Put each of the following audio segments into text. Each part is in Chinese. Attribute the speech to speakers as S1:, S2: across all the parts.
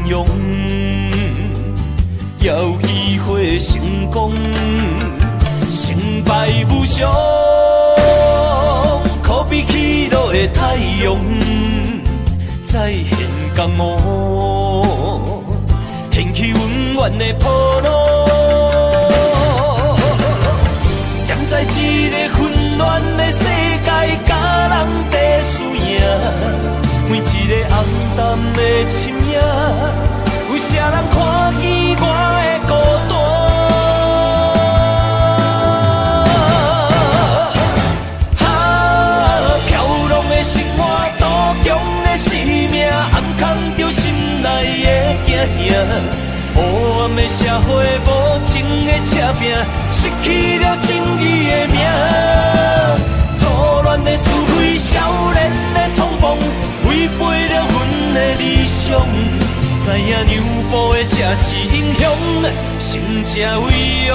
S1: 庸，要机会成功，成败无常，可比起落的太阳，再现江湖，掀起温暖的波浪。站在一个混乱的世界，甲人在输赢，每一个暗淡的深夜，有啥人看见我的孤单？飘浪的生活，多强的生命，暗藏着心内的惊吓。黑暗的社会，无情的车拼，失去了正义的名。错乱的是非，少年的冲动，违背了阮的理想。知影让步的才是英雄，成才为王。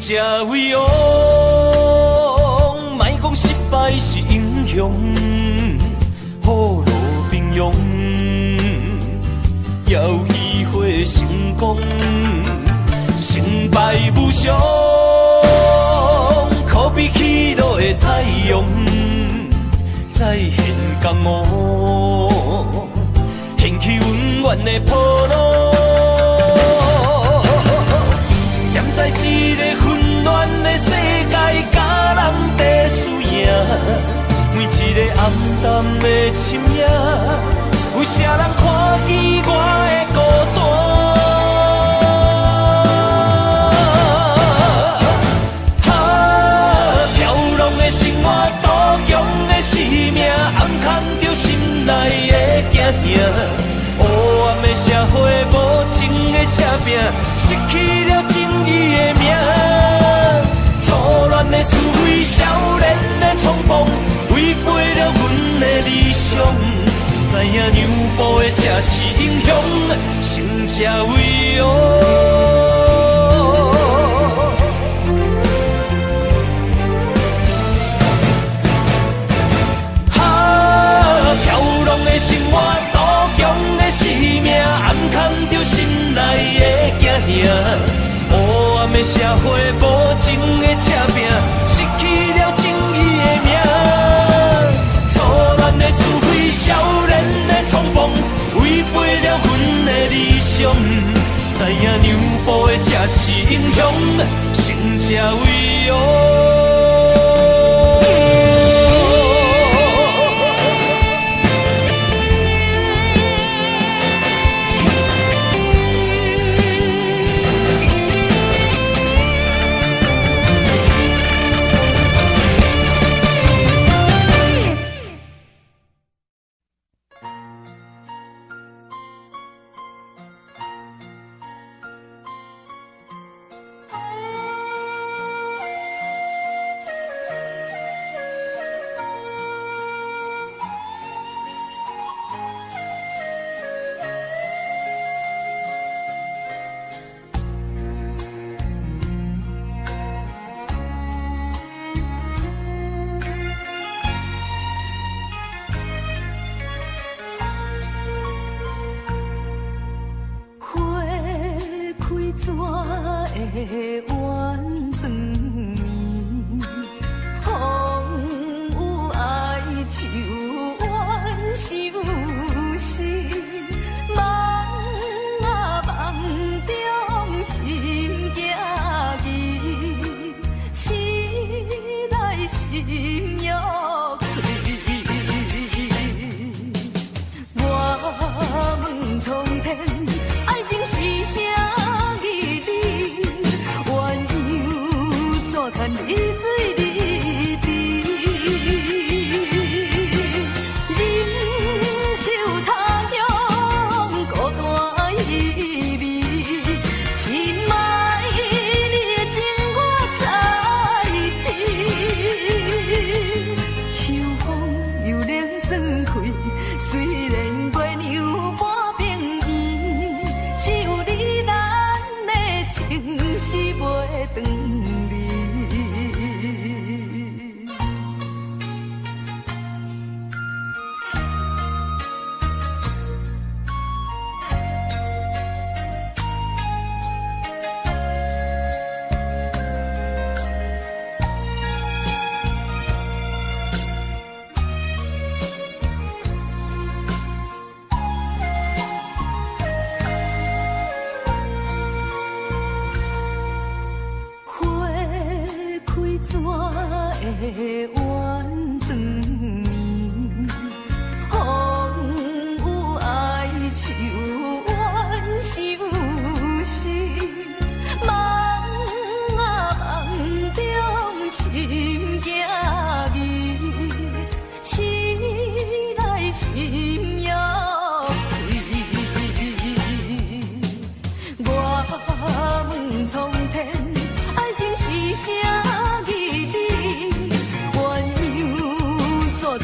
S1: 才为王，莫讲失败是英雄，雨露平庸，要机会成功，成败无常，可比起落的太阳，再现江湖，掀起温暖的波浪。站在一个混乱的世界，甲人在输赢，每一个暗淡的深夜，有啥人看见我的孤单？飘浪的生活，多强的生命，暗藏着心内的惊吓。黑暗的社会，无情的车拼，失去了正义的名。错乱的是非，少年的冲动，违背了阮的理想。知影让步的才是英雄，成才为王。飘浪的生活，多强的生命，暗藏着心内的惊吓。黑暗的社会，无情的车拼，失去了正义的名。错乱的是非，少年的冲动，违背了阮的理想。知影让步的才是英雄，成才为王。
S2: 我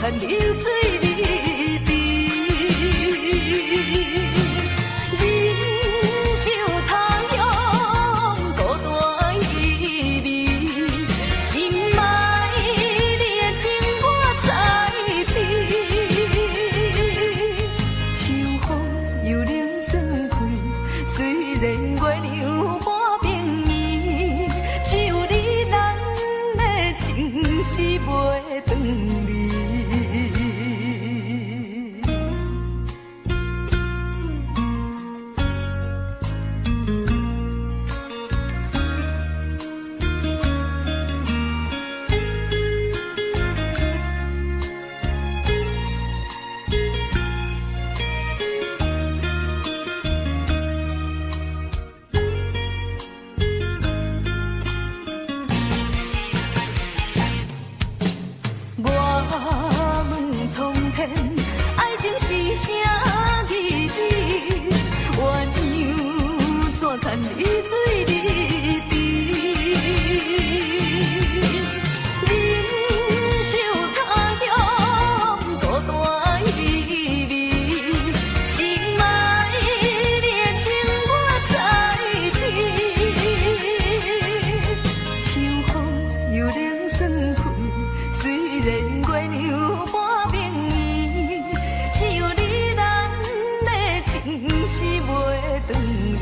S2: 牵流水离枝。忍受他乡孤单意味，心爱你的情我知知。秋风又冷霜开，虽然月亮半边圆，只有你咱的情是袂转离。我问苍天，爱情是啥意义？鸳鸯怎牵离水离枝？忍受他乡孤单意味，心爱你的情我知知。秋风又冷霜开，虽然月亮半边圆，只有你咱的情是袂转离。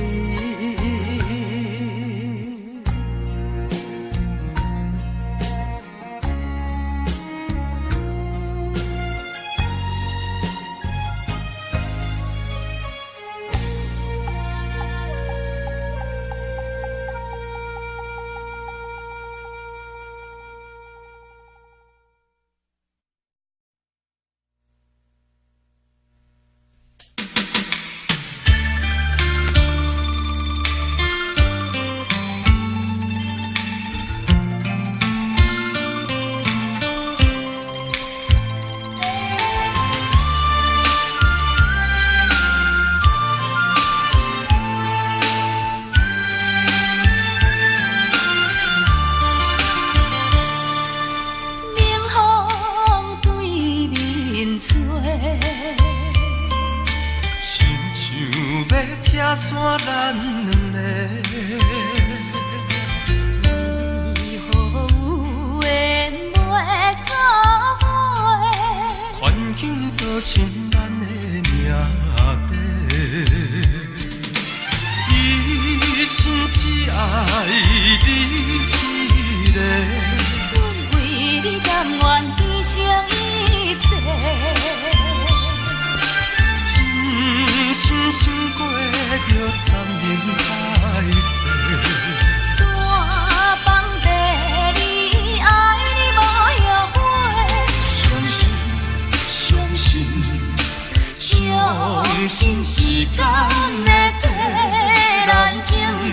S1: 拆散咱两个，
S2: 为何有缘袂做伙？
S1: 环境造成咱的命题，一生只爱你一个，
S2: 阮为你甘愿牺牲一切。
S1: 真心过着三年海誓，
S2: 山崩地离，爱你无后悔。
S1: 相信时间会替咱证明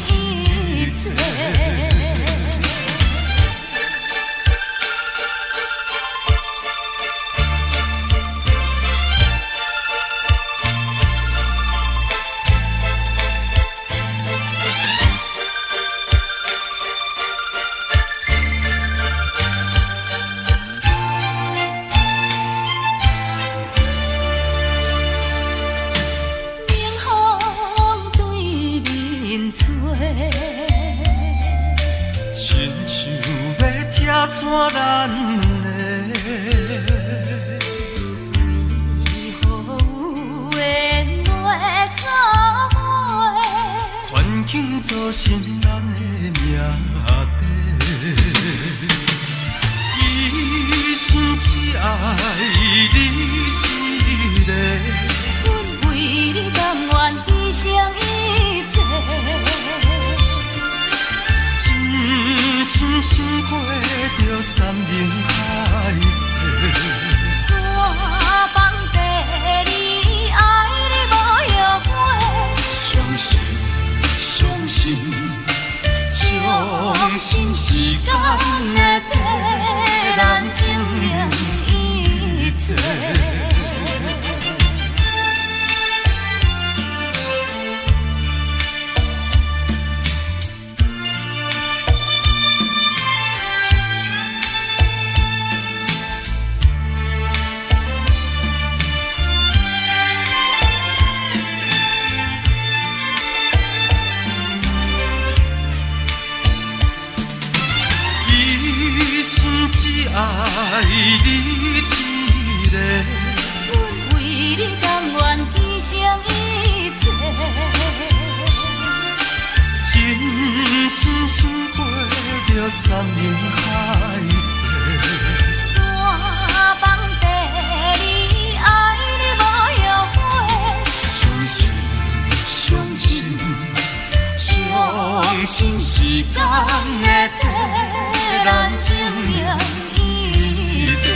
S1: 一切。散咱两个，
S2: 为何有缘袂做伙？
S1: 环境造成咱的命题，一生只爱你一个，
S2: 阮为你甘愿牺牲一切。
S1: 真心过着三年海誓，
S2: 山崩地离，爱你无后悔。
S1: 相信时间会替咱证明一你一个，
S2: 阮为你甘愿牺牲一切，
S1: 真心想过着山盟海誓，
S2: 山盟地你爱你无后悔，
S1: 相信相信相信时间会替咱证明一切。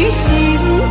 S2: 心。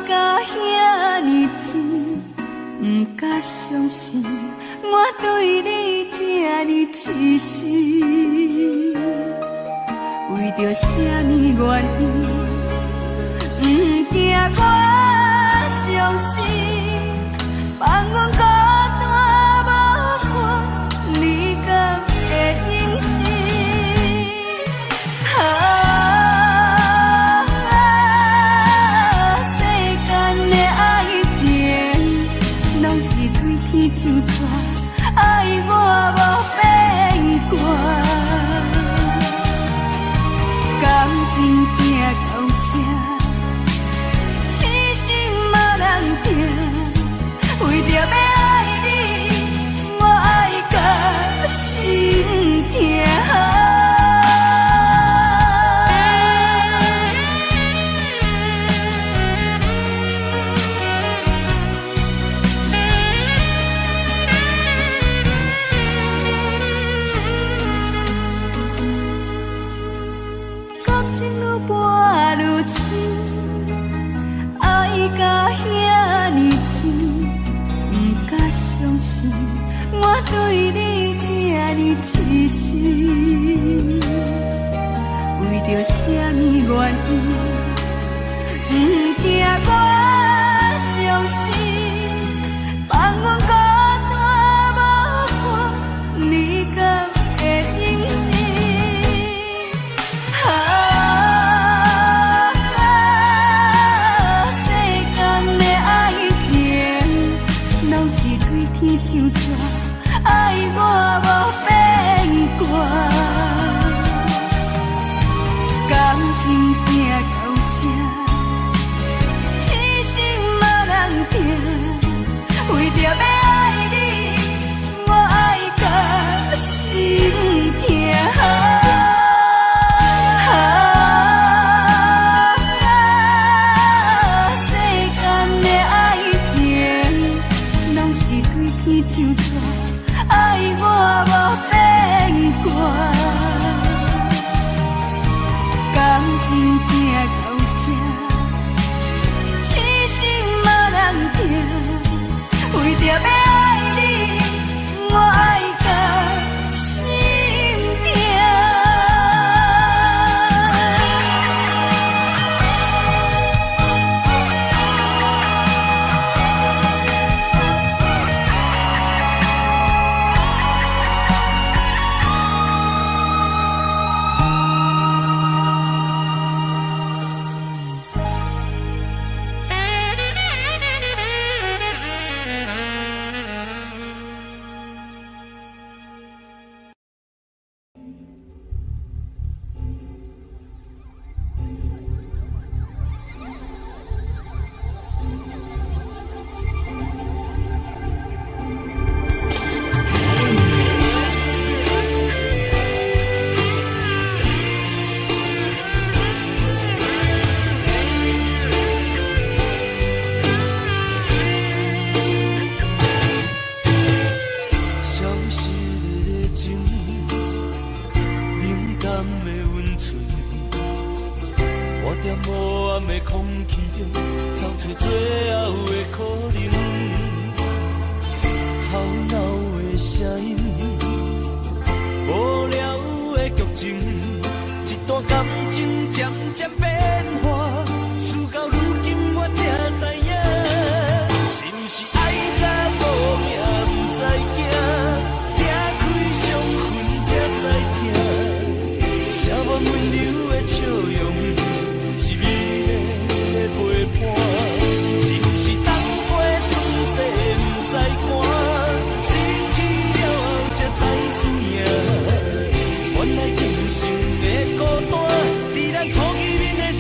S2: 甲遐尼深，不敢相信我对你这尼痴心。为着什么原因，不惊我伤心，放阮孤单无伴，你敢会忍心？就错，爱我无变卦，感情行到这，痴心嘛人定，为着要爱你，我爱到心痛。我对你这尼痴心，为着什么原因，不惊我伤心，放阮孤单无伴，你敢会忍心？世间的爱情，拢是对天就错。爱我无变卦，感情行到这，痴心嘛人定，为着要爱你，我爱到心痛。世间的爱情，拢是对天就错。爱我无变卦，感情行到这，痴心嘛人定，为着要爱你，我爱到心痛。
S1: 原来人生的孤单，在咱初见面的时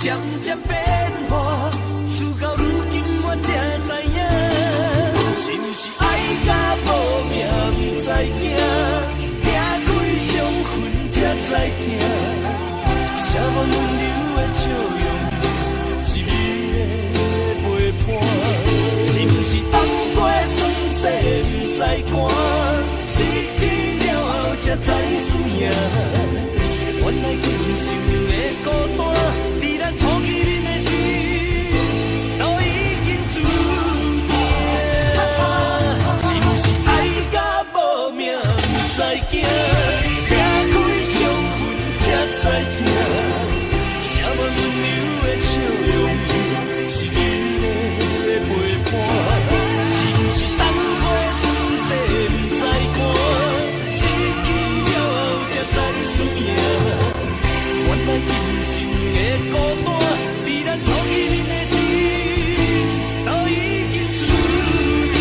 S1: 渐渐变化，事到如今我才知影，是不是爱甲无命不知惊，行开伤痕才知疼，什么温柔的笑容是美的陪伴，是不是冬过酸涩不知寒，失去了后才知思念，原来今生的孤单，在咱初见面的时，都已经注定。是不是爱甲无命不知惊，拆开伤痕才知疼，什么温柔的笑容是你的陪伴，是不是冬过酸涩不知寒，失去了后才知思念，原来今生的孤单，在咱初见面的时，都已经注定。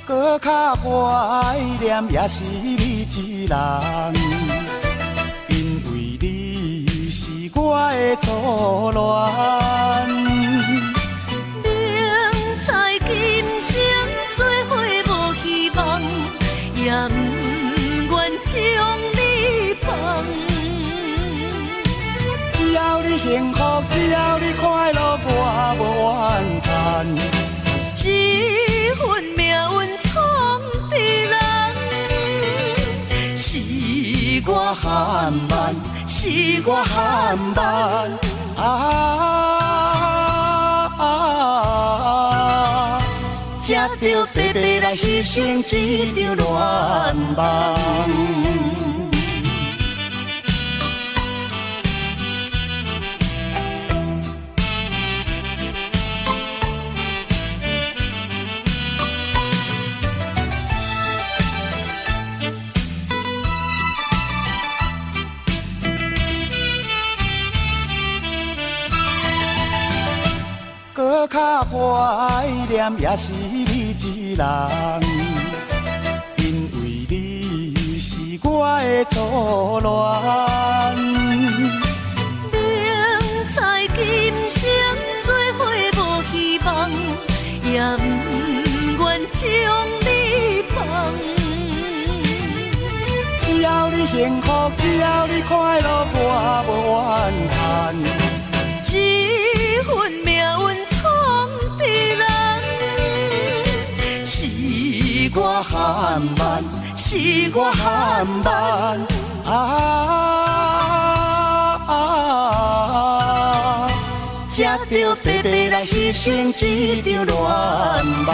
S3: 搁较怀念也是你一人，因为你是我的初恋。
S2: 明知今生做伙无希望，也不愿将你放。
S3: 只要你幸福，只要你快乐，我无怨叹。
S2: 这份命运闯的人，是我含慢，是我含慢才着白白来牺牲这场恋梦。
S3: 搁较怀念也是你一人，因为你是我的初恋。
S2: 明知今生做伙无希望，也不愿将你放。
S3: 只要你幸福，只要你快乐，我无怨叹。
S2: 这份命运闯的人，是我含慢，是我含慢才着白白来牺牲这场恋梦。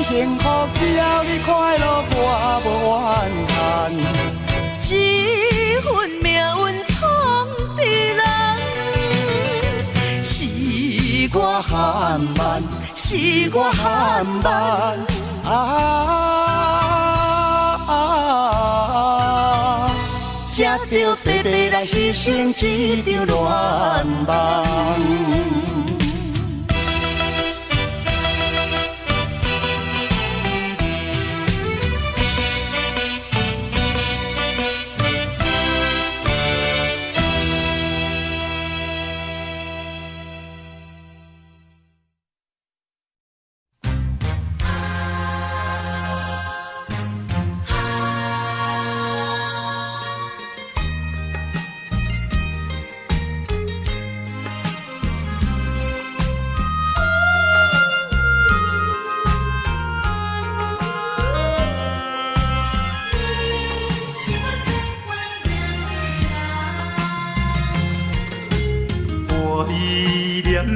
S3: 幸福，只要你快乐，我无怨叹。
S2: 这份命运闯的人，是我含慢，是我含慢才着白白来牺牲这场恋梦。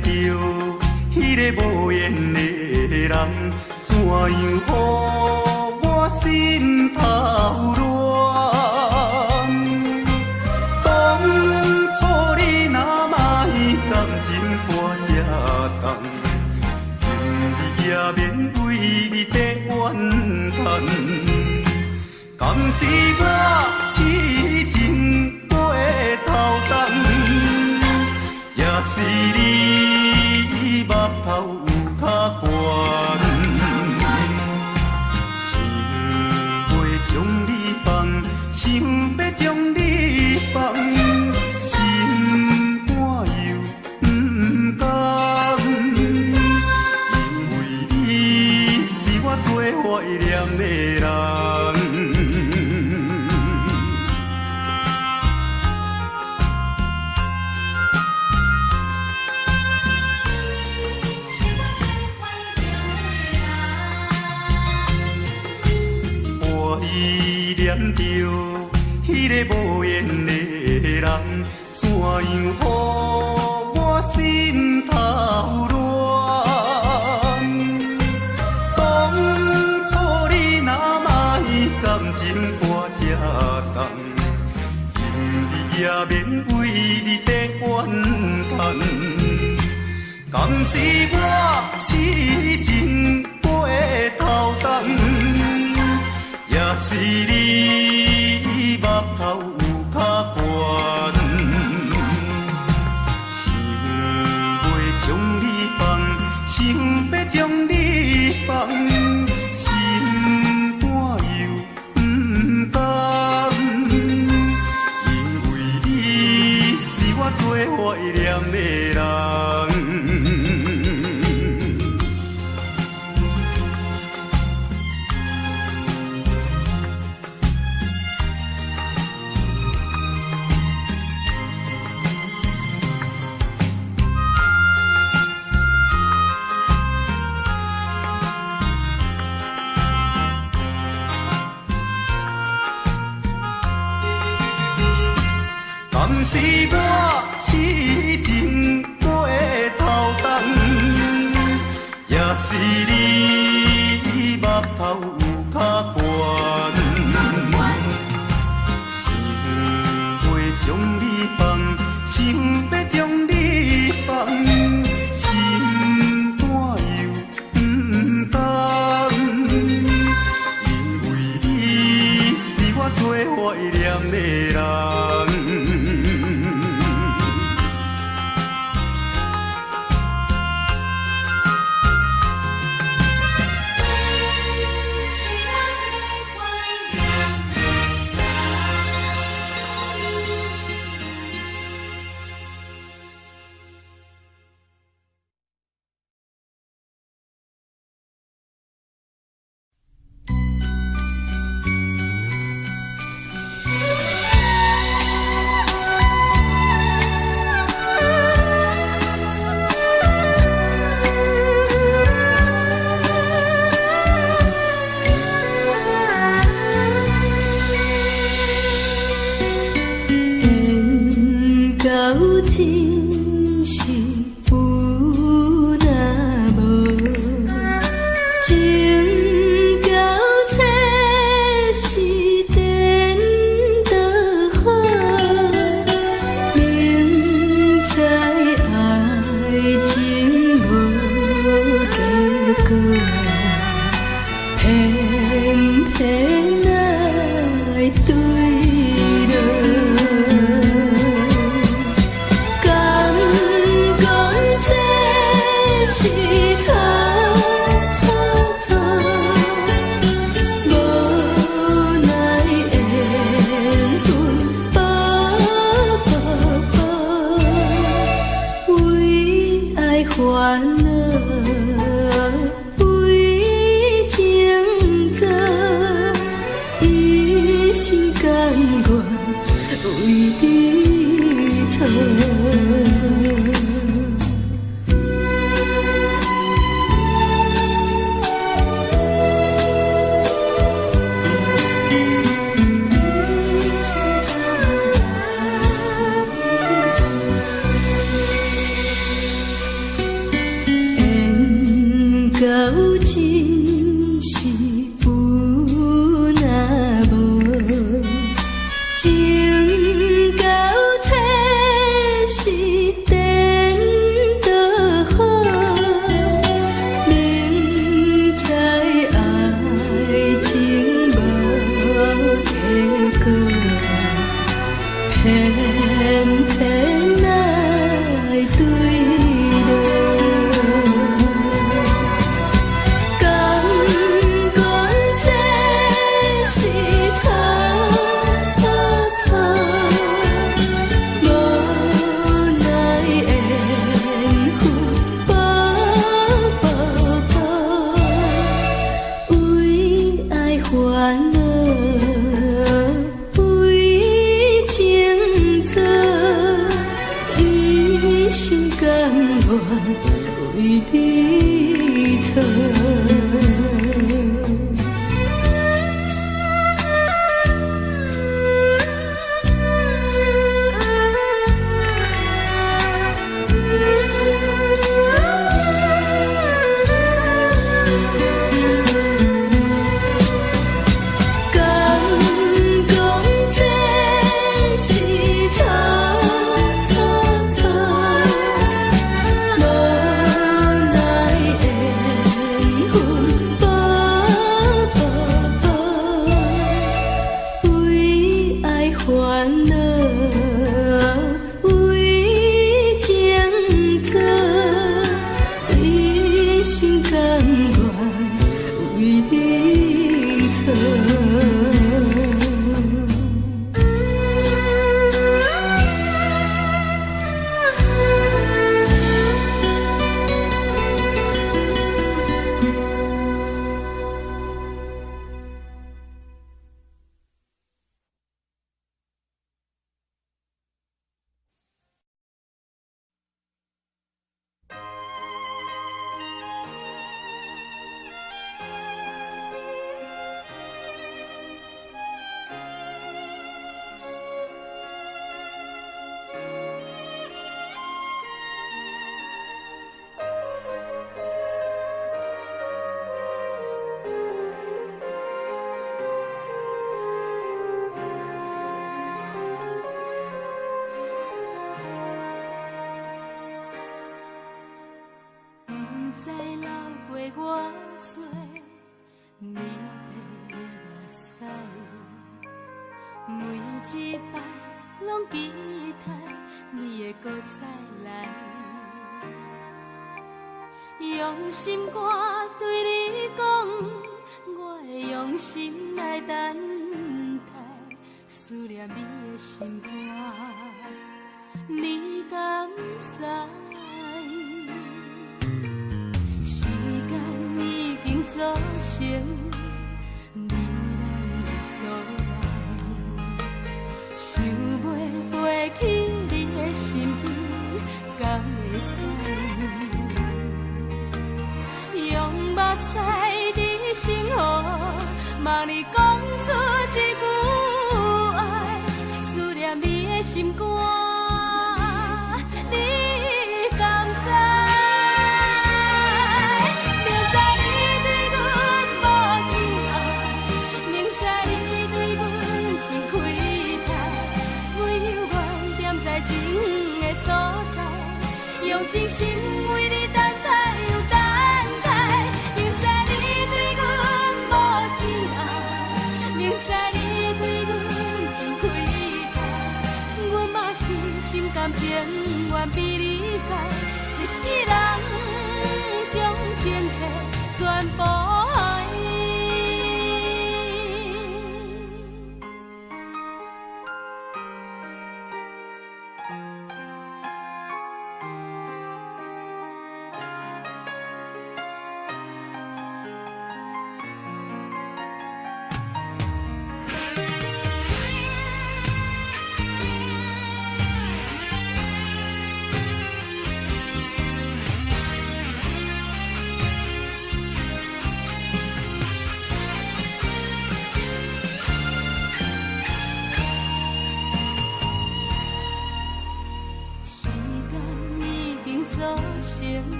S3: 着迄个无缘的人，怎样予我心头乱？当初你若莫感情半只重，今日也免为你在怨叹。敢是我痴情背头重，也是你目头有较悬，想要将你放，想要将你放，心肝又不甘，因为你是我最怀念的人。依念着迄个无缘的人，怎样予我心头乱？当初你若莫感情半只重，今日也免为你在怨叹。敢是我痴情背头重？也是你目头有较悬，想要将你放，想要将你放，心肝又不甘，因为你是我最怀念的人。敢是我痴情背头重，也是你目头有较悬，想要将你放，想要将你放，心肝又不甘，因为你是我最怀念的人。
S2: 真是有那无，情交切是颠倒好，明知爱情无结果，偏偏爱对落。是错错错，无奈缘分为爱烦恼，为情债，一心。是有若无，情到底是颠倒好，明知爱情无结果，偏偏爱对落。为你错，敢讲这是错。一摆拢期待你会搁再来，用心肝对你讲，我会用心来等待，思念你的心肝，你敢知？时间已经造成。想袂飞去你的身边，敢会使？用目屎伫心河，望你讲出一句爱，思念你的心肝，你敢知？明知你对阮无情爱，明知你对阮真亏。在情的所在，用真心为你等待又等待。明知你对阮无情爱，明知你对阮真亏待，阮嘛是心甘情愿被你改，一世人将前世全部爱。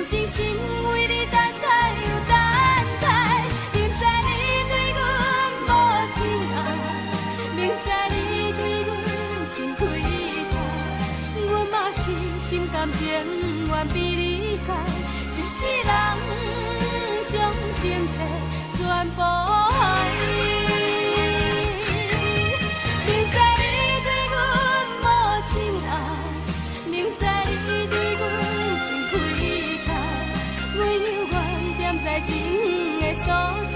S2: 真心为你等待又等待。明知你对阮无情爱，明知你对阮真亏待，阮嘛是心甘情愿被你害，一世人将情债全部爱。明知你对阮无情爱，明知你对阮真亏待，我犹原踮在情的所在，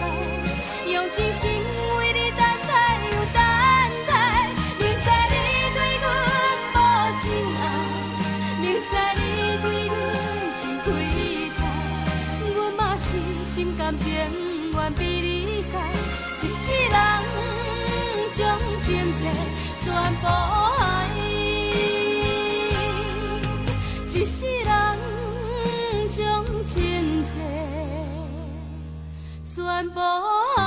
S2: 用真心为你等待又等待。明知你对阮无情爱，明知你对阮真亏待，阮嘛是心甘情愿被你害，一世人将情债全部爱，一世人将情债全部爱。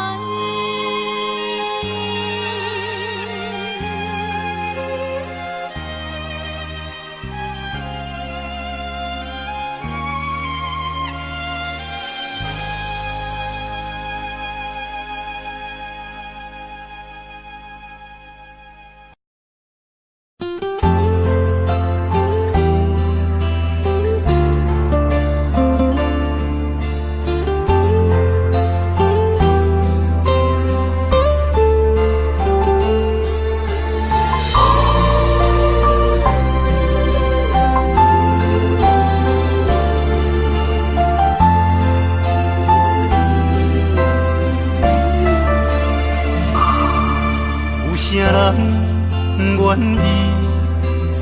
S3: 愿意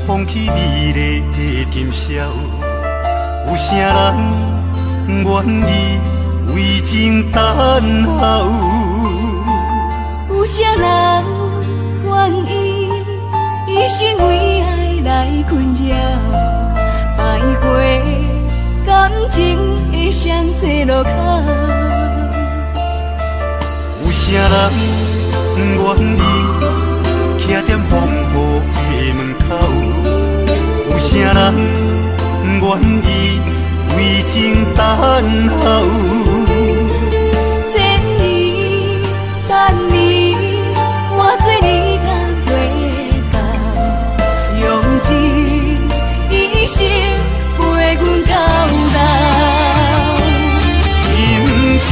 S3: 放弃美丽的今宵，有啥人愿意为情等候？
S2: 有啥人愿意一生为爱来困扰？徘徊感情的上济路口，
S3: 有啥人愿意徛在风雨的门口？有啥人愿意为情等候？
S2: 千年等你，换做你敢做到？用一生陪阮到老。
S3: 深深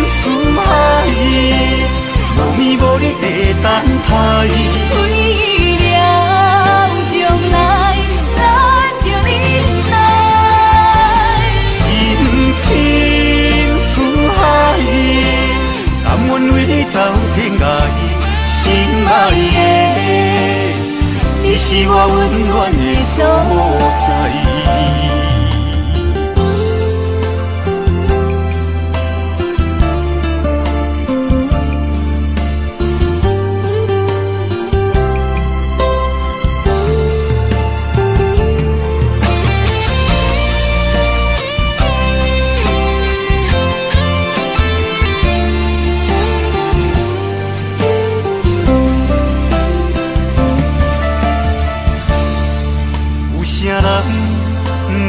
S3: 思海，无眠无日的等待。
S2: 为了将来，咱着忍耐。
S3: 深深思海，甘愿为你走天涯。心爱的，你是我温暖的所在。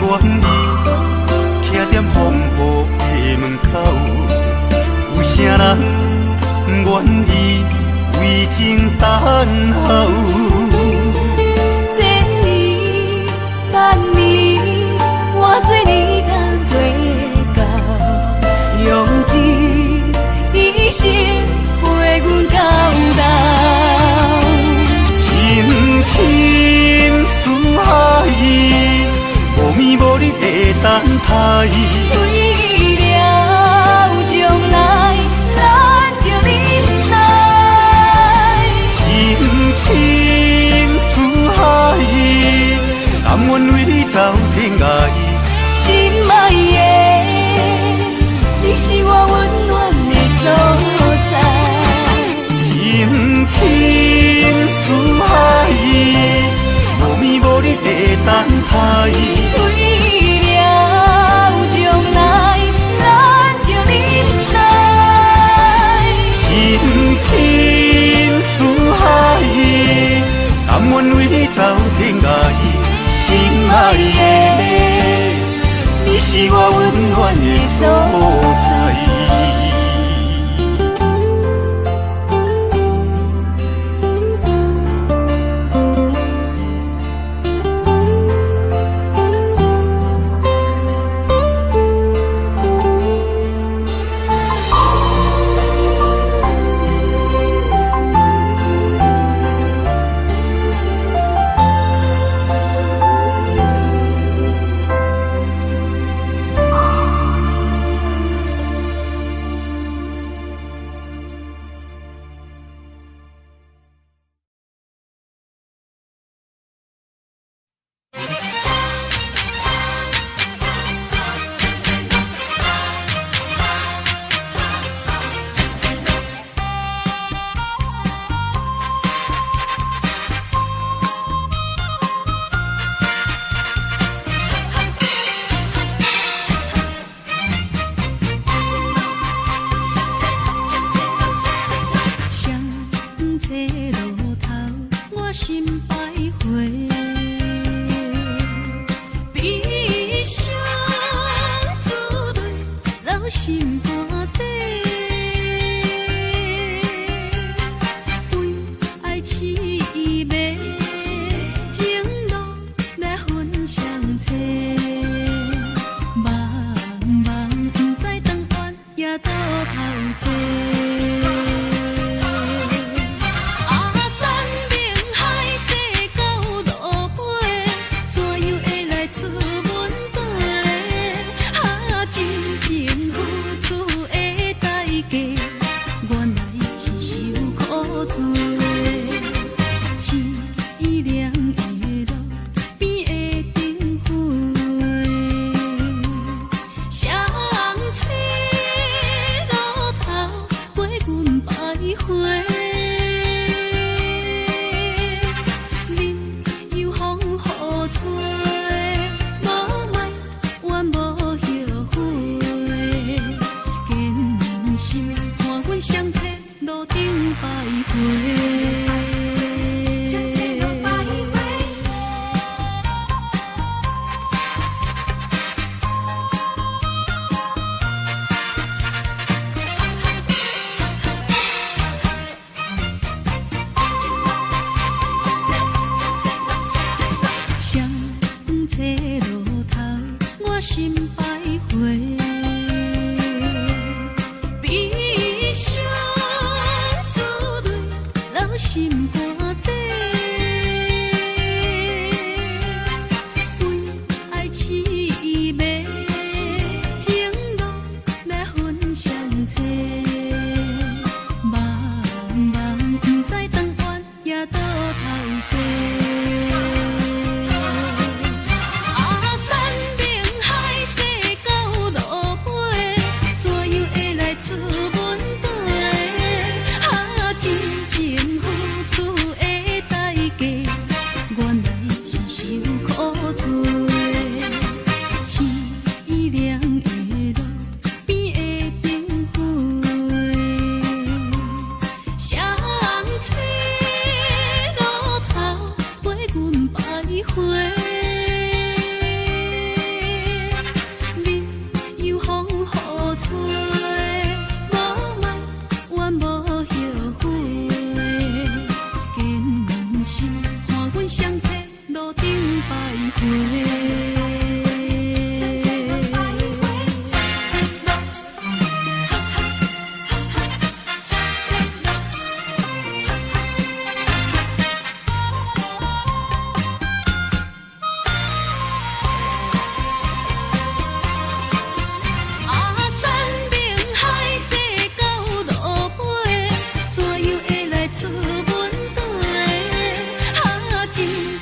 S3: 愿意徛在风雨的门口，有啥人愿意为情等候？
S2: 千年等你，换做你敢做到？用一生陪阮到老。
S3: 深深思海，无眠无日的等待。
S2: 为了将来，咱着忍耐。
S3: 深深思海，甘愿为你走天涯。
S2: 心爱的，你是我温暖的所在。
S3: 深深思海，无眠无日的等待。
S2: 为了将来，咱着忍耐。
S3: 深深思海，甘愿为你走天涯。心爱的，你是我温暖的所在。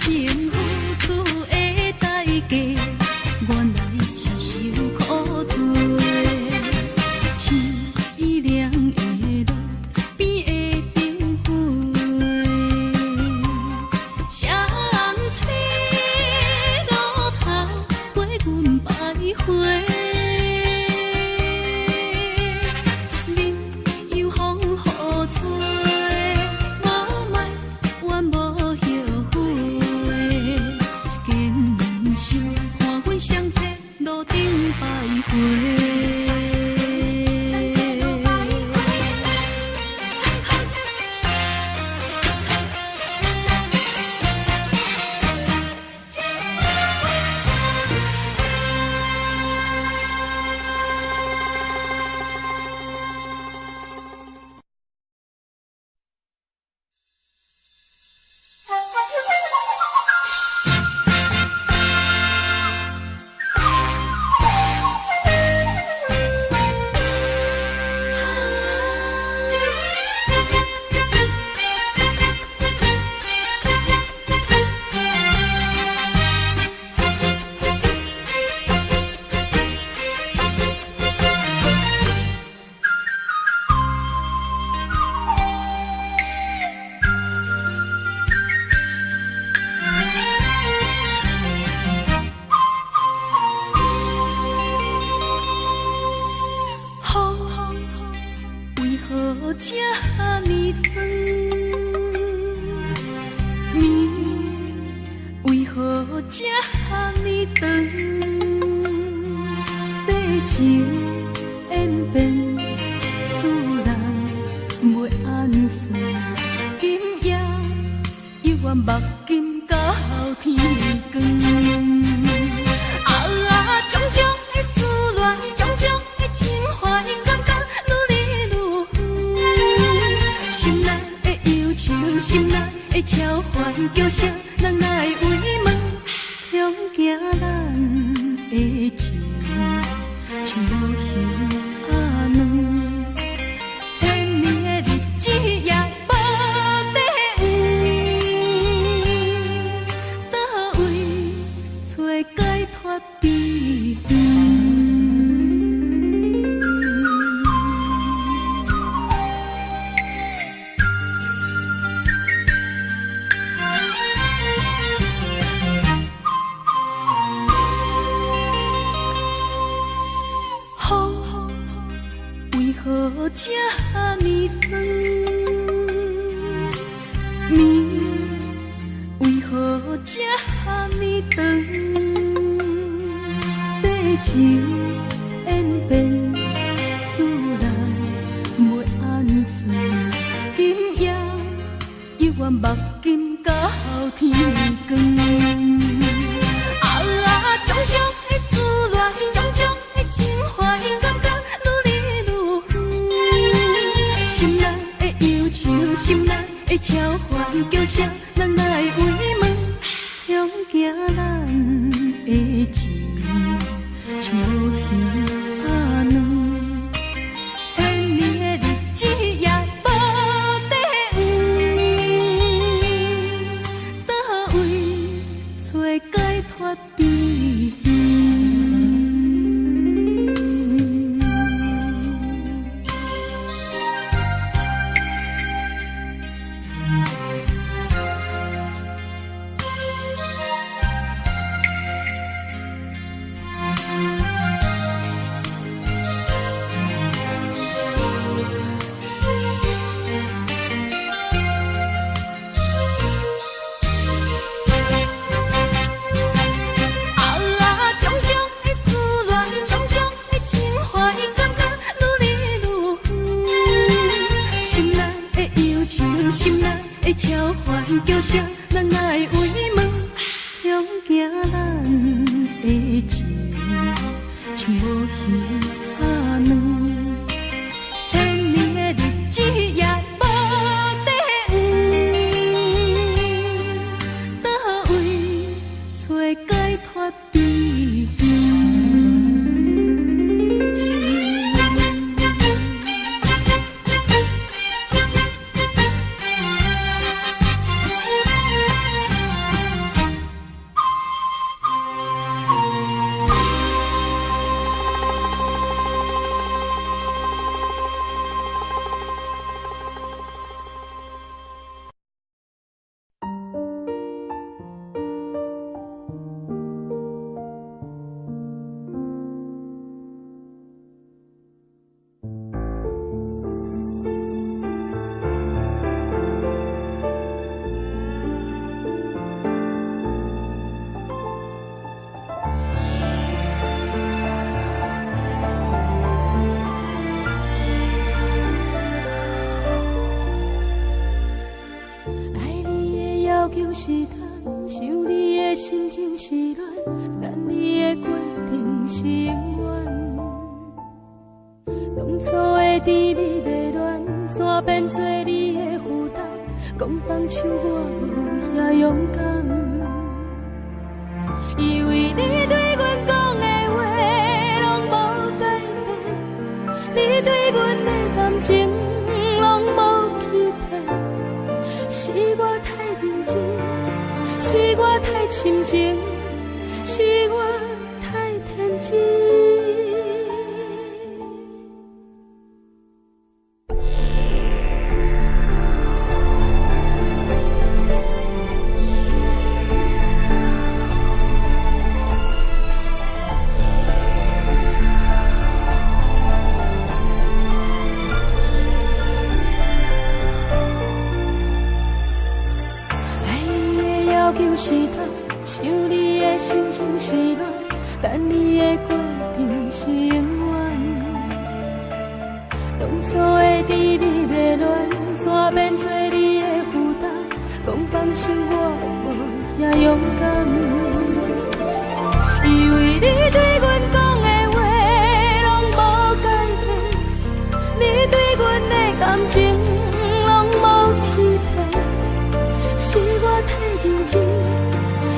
S2: 情付出的代价。这呢长，世情演变，使人袂安顺。今夜犹原目金到天光。种种的思恋，种种的情怀，感觉愈来愈远。心内的忧愁，心内的超凡，叫声人来慰问，向行咱的情，像无形仔卵。千年的日子也无地黄，倒位找解脱悲怨。这呢酸，面为何这呢长？世情演变，使人袂安顺。今夜犹原目金到天光。种种的思恋，种种的情怀，感觉心内的忧愁，心内的超凡，叫声人来慰问，向行咱的情，像无形仔卵。千年的日子也无地黄，倒位找解脱悲怨。心内的超凡，叫声人来慰问，向行咱的情，像无形仔卵。千年的日子也无地黄，倒位找解脱悲怨。是谈，想你的心情是乱，等你的过程是永远。当初的甜蜜热恋，怎变做你的负担？讲放手我无遐勇敢，因为你对阮讲的话拢无改变，你对阮的感情拢无欺骗，是我太认真。是我太深情，是我太天真。爱你的要求是谈，想你的心情是乱，等你的过程是永远。当初的甜蜜热恋，怎变做你的负担？讲放手我无遐勇敢，因为你对阮讲的话拢无改变，你对阮的感情拢无欺骗。是我太认真，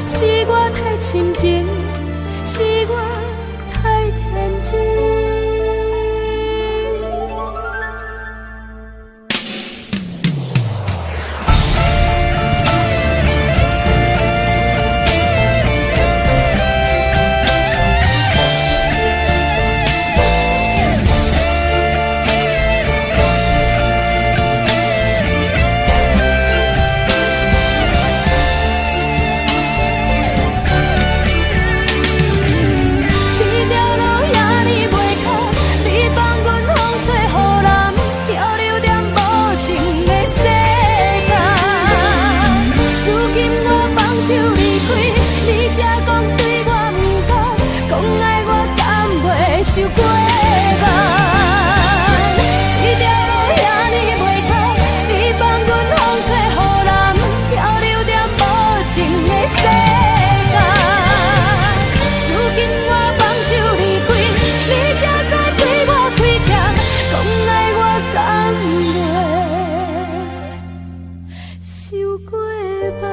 S2: 是我太深情，是我太天真。受过慢，这条路遐尼袂通，你放阮风吹雨淋，漂流在无情的世界。如今我放手离开，你才知对我亏欠，讲爱我甘袂受过慢。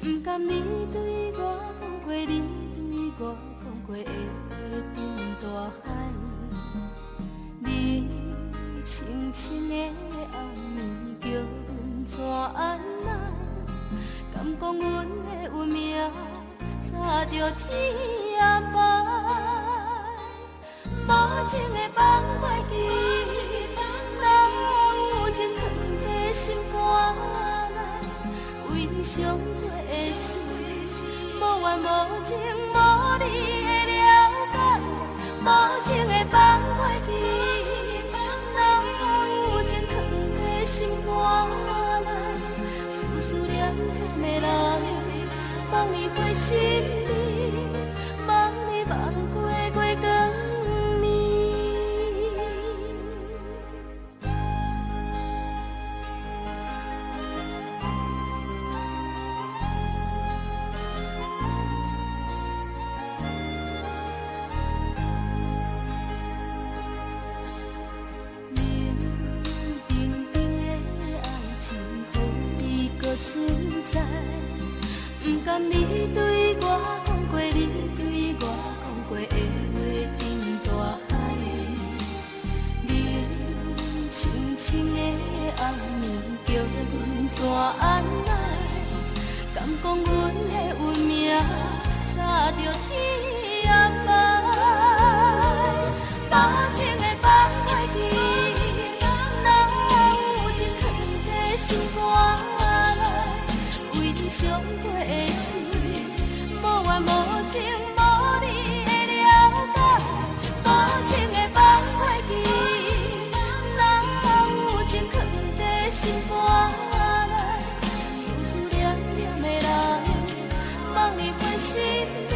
S2: 不甘你对我讲过，你对我讲过的话沉大海，冷清清的暗暝叫阮怎安来？敢讲阮的运命早着天涯无情的放袂记，哪有情藏在心肝内？为伤过的事，无怨无情，无你的了解，无情的放袂记，哪有情藏在心肝内？思思念念的人，望你回心里，望你望过月光暝。存在，不甘你对我讲过，你对我讲过的话沉大海，冷清清的暗暝叫阮怎安来？敢讲阮的运命早着天涯无情的放袂记，哪有情藏在心肝？伤过的事，无怨无情，无你的了解，无情的放袂记，哪有情藏在心肝内？思思念念的人，望你回心里，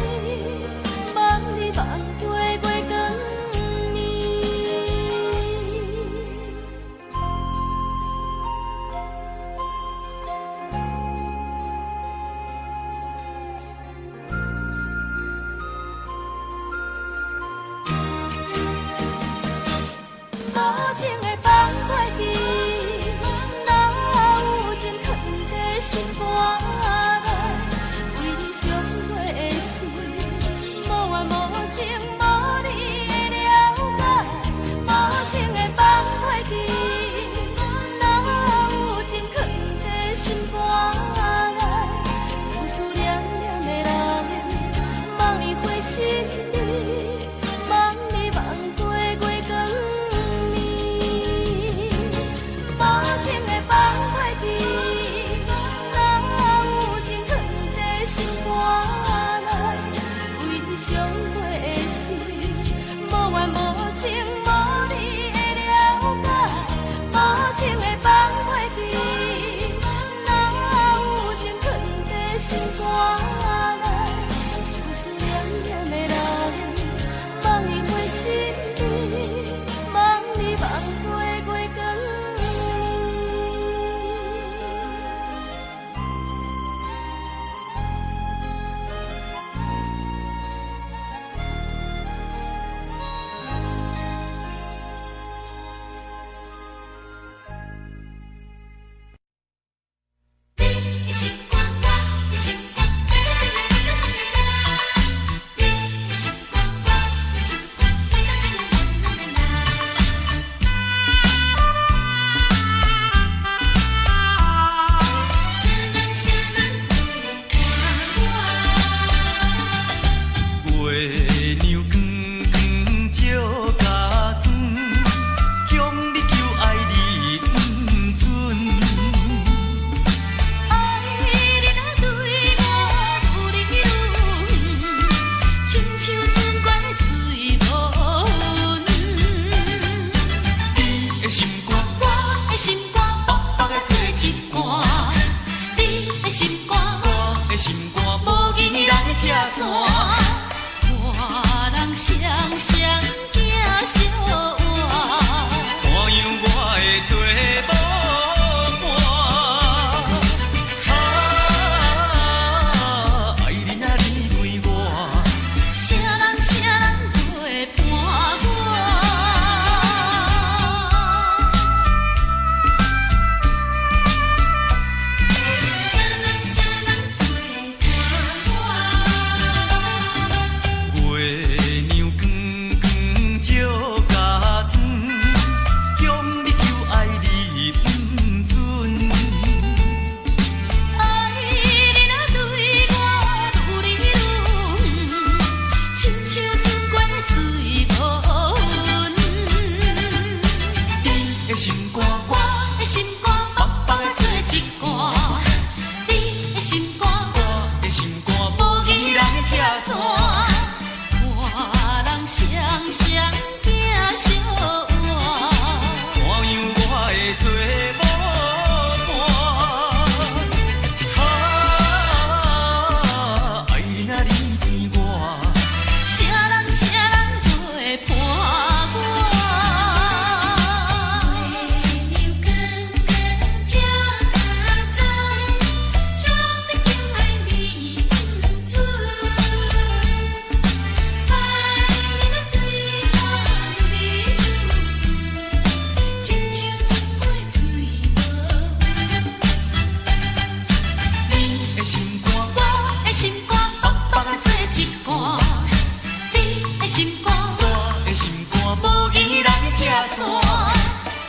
S2: 山，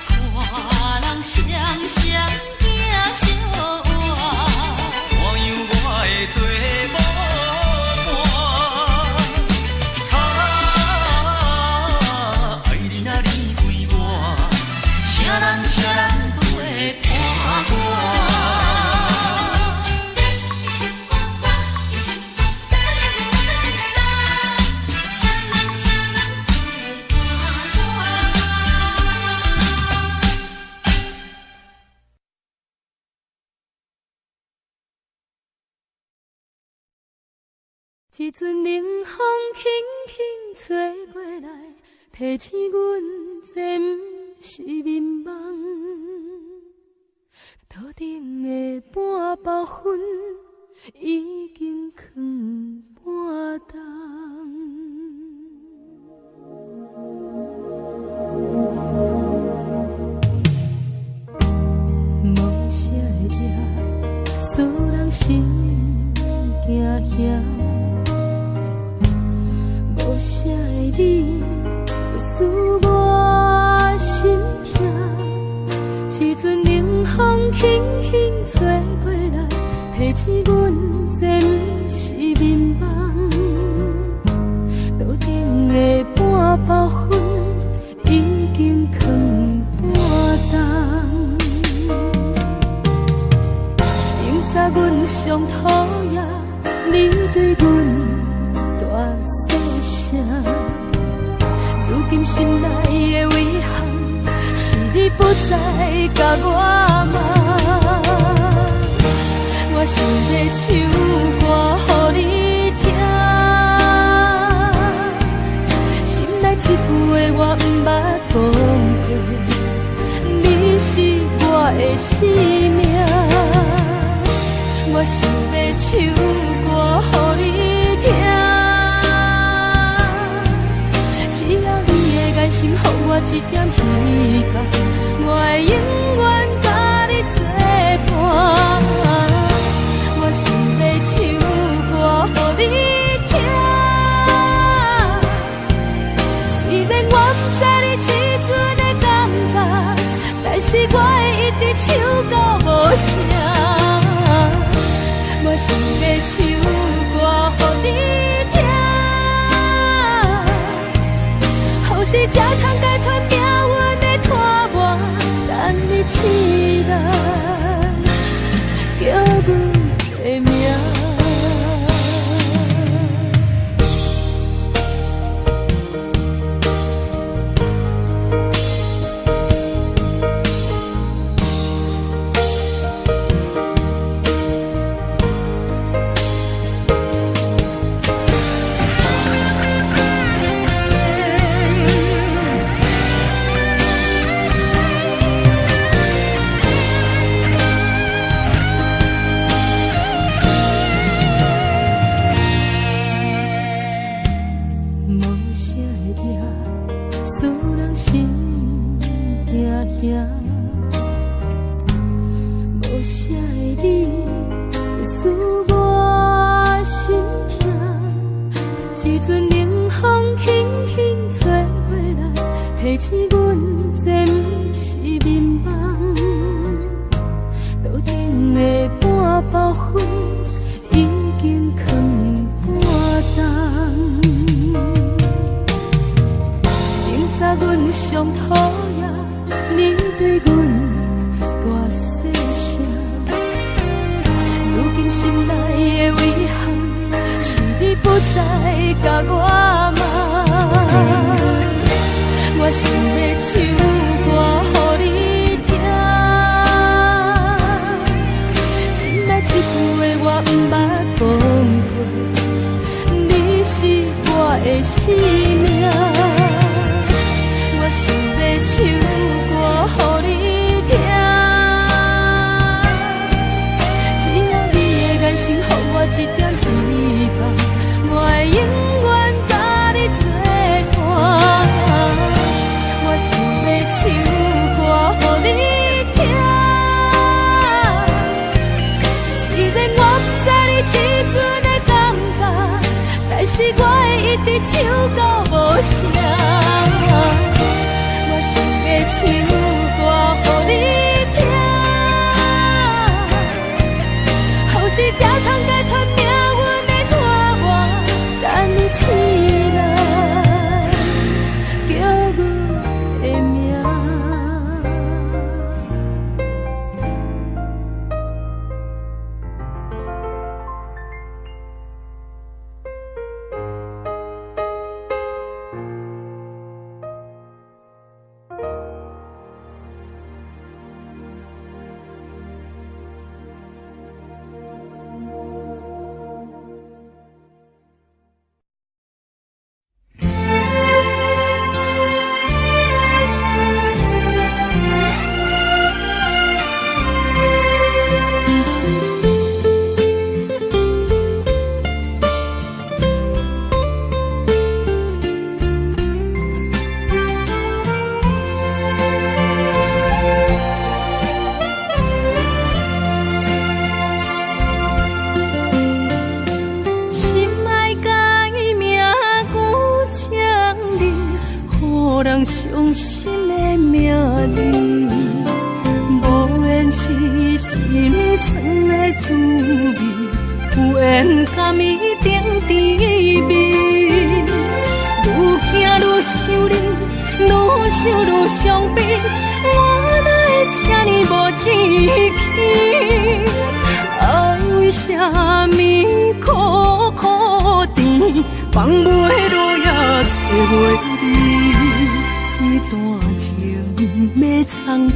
S2: 看人双双行小活，
S1: 怎样我会做无伴？爱你啊，你归我，啥人不会伴我？
S2: 一阵冷风轻轻吹过来，提醒阮这不是眠梦。头顶的半包云已经藏半冬。无啥会惹，使人心惊惊。无啥的你，会使我心痛。一阵冷风轻轻吹过来，提醒阮这不是眠梦。头顶的半包云已经藏半冬。明早阮上讨厌，你对阮大声，如今心内的遗憾，是你不再甲我骂。我想要唱歌予你听，心内一句话我不捌讲过，你是我的生命。我想要唱歌予你听，只要你的眼神予我一点希望，我会永远甲你作伴。我想要唱歌予你听，虽然我不知你这阵的感觉，但是我会一直唱到无声。我想要唱歌予你听，后世才通解脱命运的拖磨，等你期待叫阮的名。无啥的你，会使我心痛。一阵冷风轻轻吹过来，提醒阮这不是眠梦。头顶的半包云已经藏半冬。明早阮上讨厌你对阮大细声，如今心内的遗憾，是你不再甲我骂。我想要唱歌予你听，心内一句话我不捌讲过，你是我的生命。我想要唱歌予你听，只要你的眼神予我一点希望，我会永远甲你作伴。我想要唱歌予你听，虽然我不知你这阵的感觉，但是我会一直唱到无声。我想予人伤心的名字，无缘是心酸的滋味，有缘甘伊定滋味。愈行愈想你，愈想愈伤悲，我哪会这呢无志气？爱为啥物苦苦甜，放袂落也找袂你？这段情要藏倒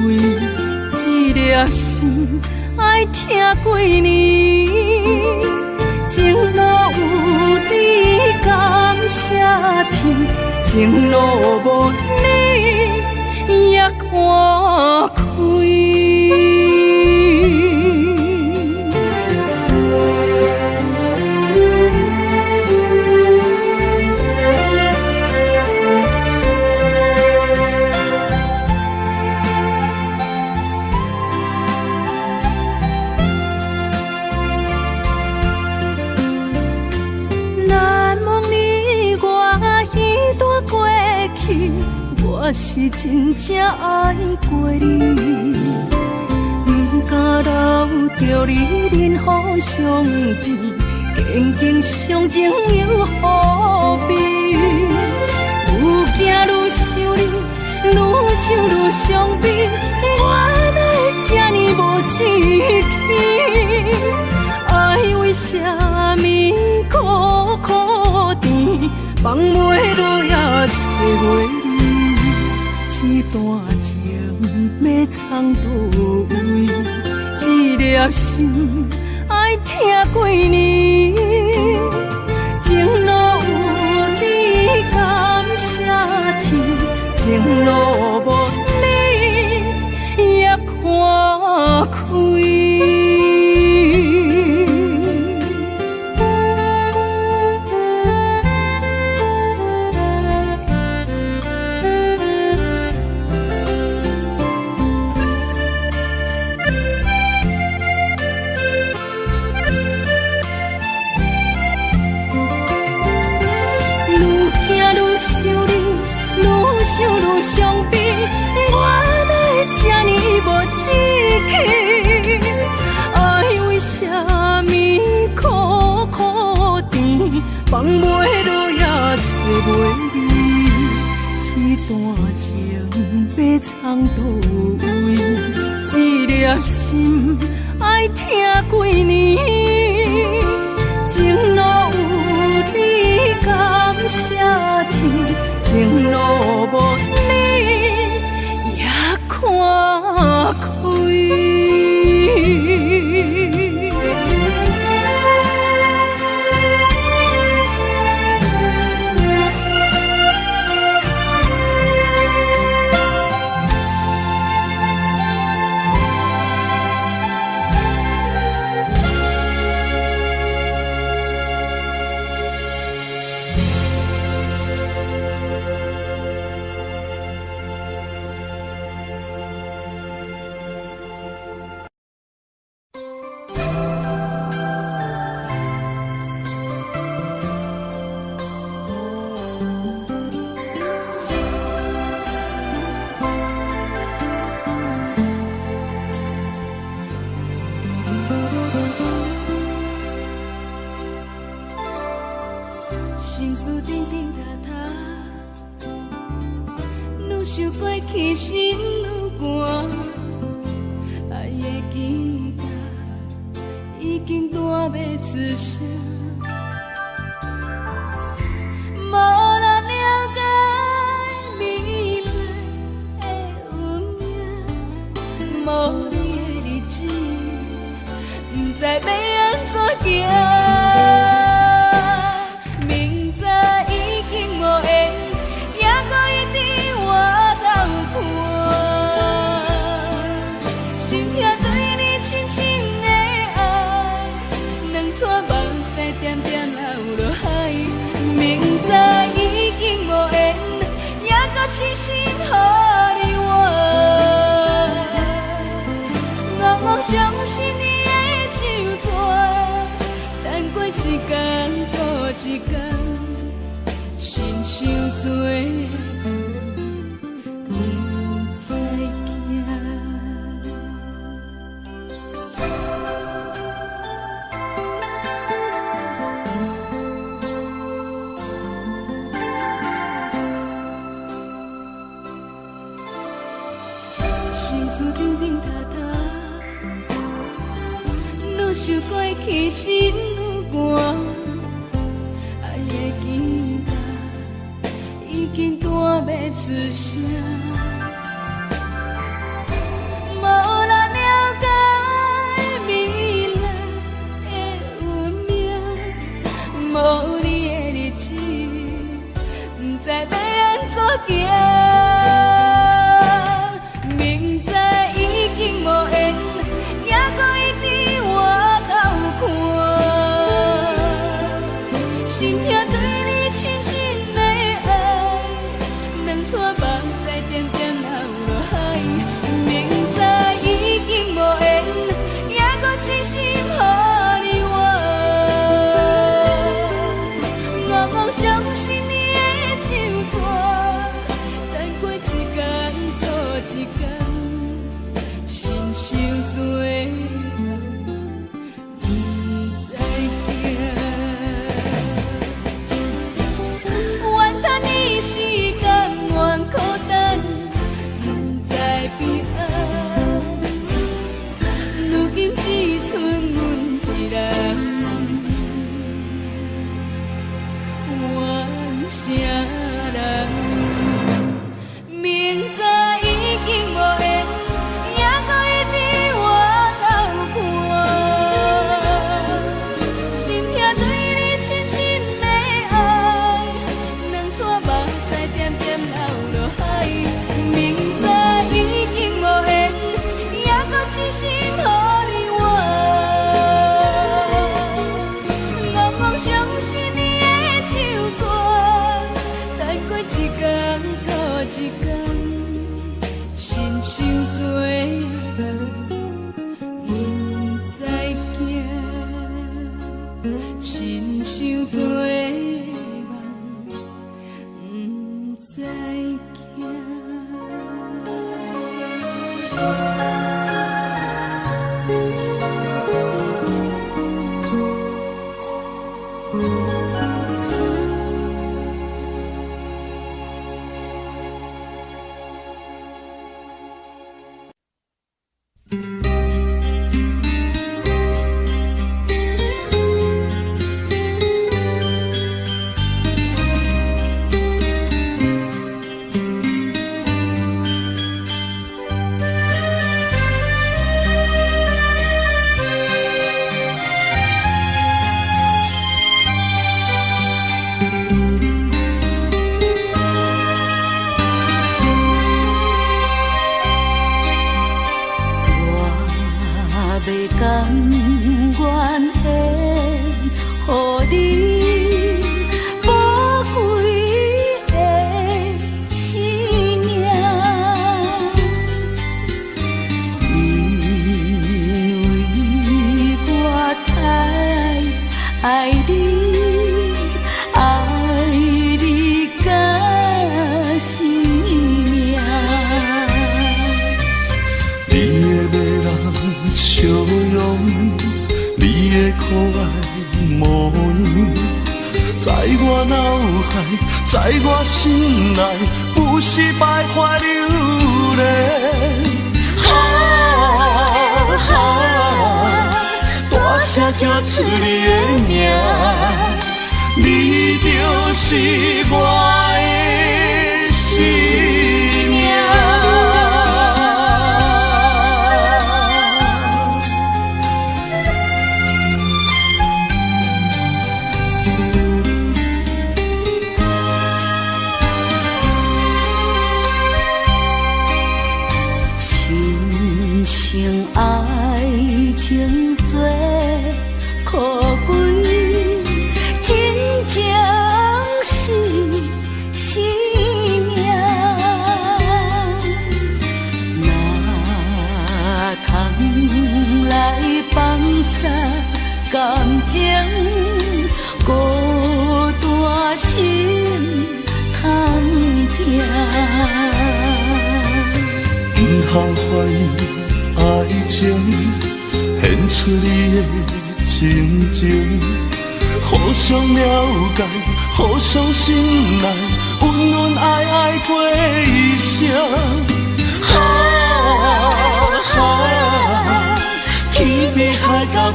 S2: 位？一粒心爱听几年？情路有你，感谢天；情路无你，也看开。我是真正爱过你，不敢留着你任何伤悲，坚强相情又何必？愈行愈想你，愈想愈伤悲，我哪会这呢无志气？爱为啥物苦苦甜，放袂落也找袂你？这段情要藏倒位？一粒心爱听几年？情路有你，感谢天；情路无你，也看开。想愈伤悲，我哪会这呢无志气？爱为啥物苦苦甜，放袂落也找袂你？这段情要藏倒位？一粒心爱听几年？情路有你，感谢天；情路无你，也看开。心思定定塌塌，愈想过去心愈寒，爱的吉他已经弹要出声，无人了解未来的运命，无你的日子，不知要安怎行。点点流落海，明知已经无缘，也搁痴心予你换。我相信你的手纸，等过一天过一天，亲像做。心事重重塌塌，愈想过去心愈寒，爱的期待已经断要出声。无人了解未来的运命，无你的日子，不知要安怎行。明知已经无缘，也搁一直活到看。心痛对你深深的爱，两撮目屎点点流落海。明知已经无缘，也搁痴心予你我。我妄相信你的手纸，等过一天过一天，亲像做梦不知惊。怨叹你时间怨孤单，不知平安。如今只剩阮一人，怨啥人？明知已经无缘，也搁一直活到看。心痛对你深深的爱，两撮目屎点点流落海。明知已经无缘，也搁痴心予你我。我妄相信你的手纸，等过一天过一天，亲像做梦不知惊，亲像做梦不知惊。
S3: 在我心内不是徘徊流连，大声叫出你的名，你就是我的生命。
S2: 爱情做可贵，真正是生命。哪通来放下感情，孤单心通疼。
S3: 不通怀疑。爱情献出你的情情，互相了解，互相信赖，温温爱爱过一生。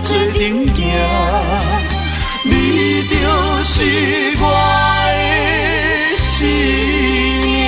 S3: 做阵行，你就是我的生命。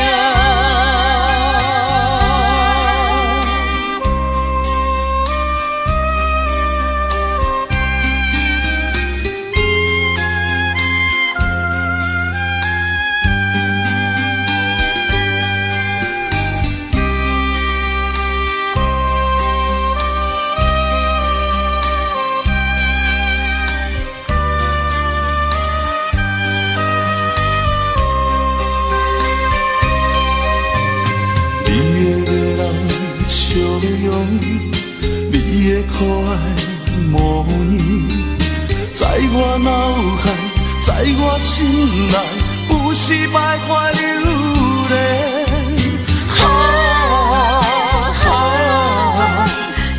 S3: 你的可爱模样，在我脑海，在我心内，有时徘徊流连。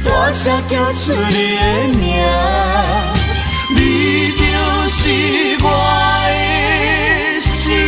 S3: 大声叫出你的名，你就是我的生命。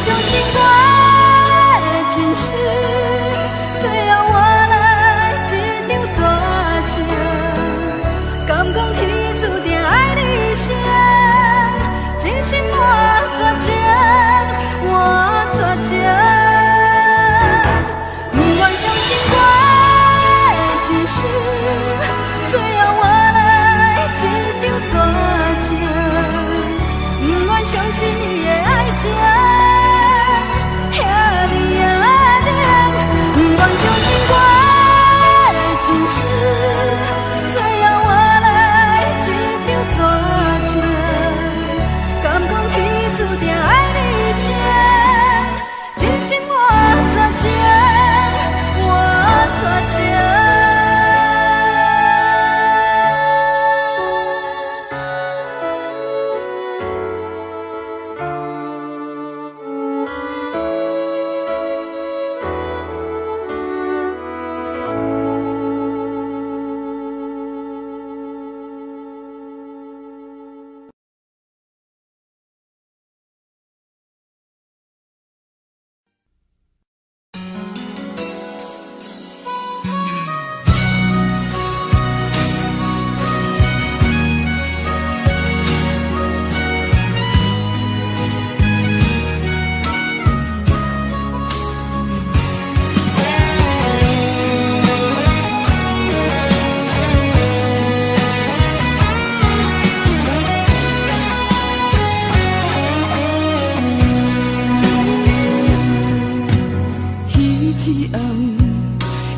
S2: 相信我的真实，最后我。相信你的爱情，遐凉凉，不愿相信我的真心，最后我来一场绝情，敢讲天注定爱你一生，真心我绝情，我绝情。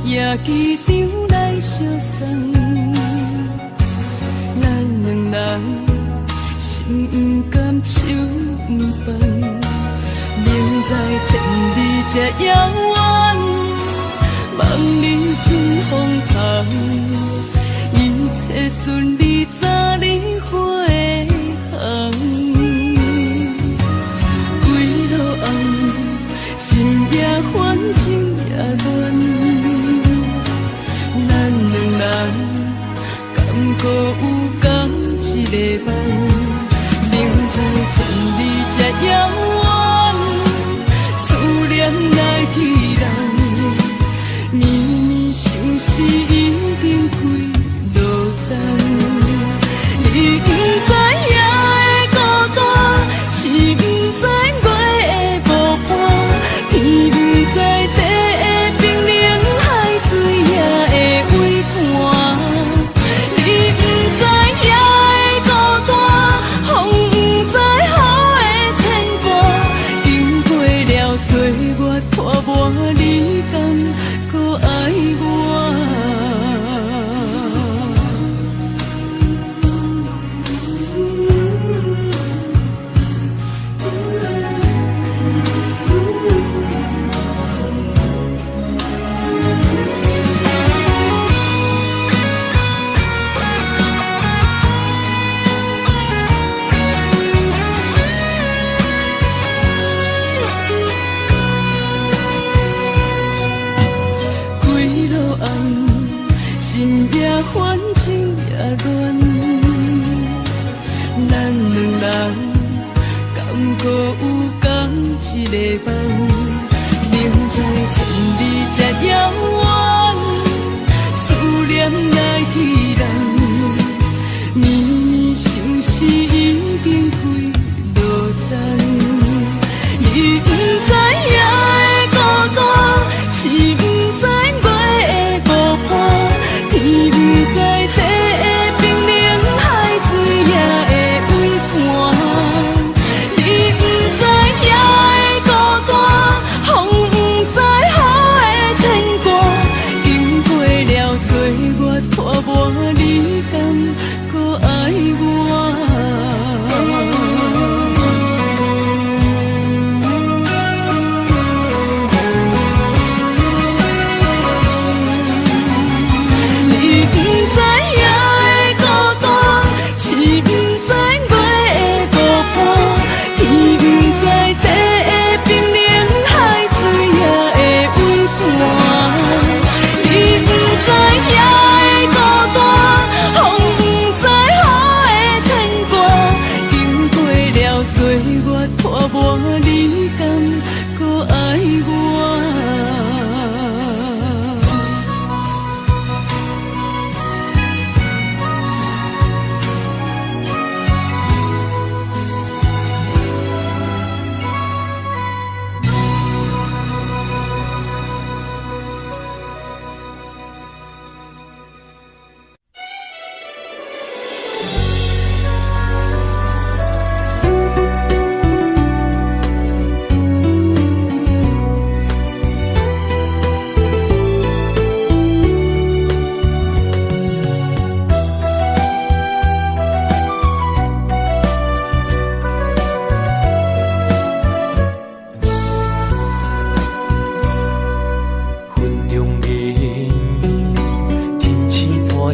S2: 夜机场来相送，咱两人心不甘手不放，明知千里这遥远，望你顺风头，一切顺利早日回航。几落红，心也烦，情也乱。敢搁有共一个梦，明知千里这遥远，思念来去人，绵绵相思已经开落冬。你不知夜的孤单，是不知月的无伴，天不知地的冰冷，海水也会微寒。你敢搁爱我？心也烦，情也乱，咱两人敢搁有共一个梦？明知千里这遥远，思念来去人，绵绵相思已经开落冬。你不知夜的孤单，是不知月的无伴。天不知地的冰冷，海水也会微寒。你不知夜的孤单，风不知雨的牵挂。经过了岁月拖磨，你敢搁爱我？拖磨，你敢搁爱我？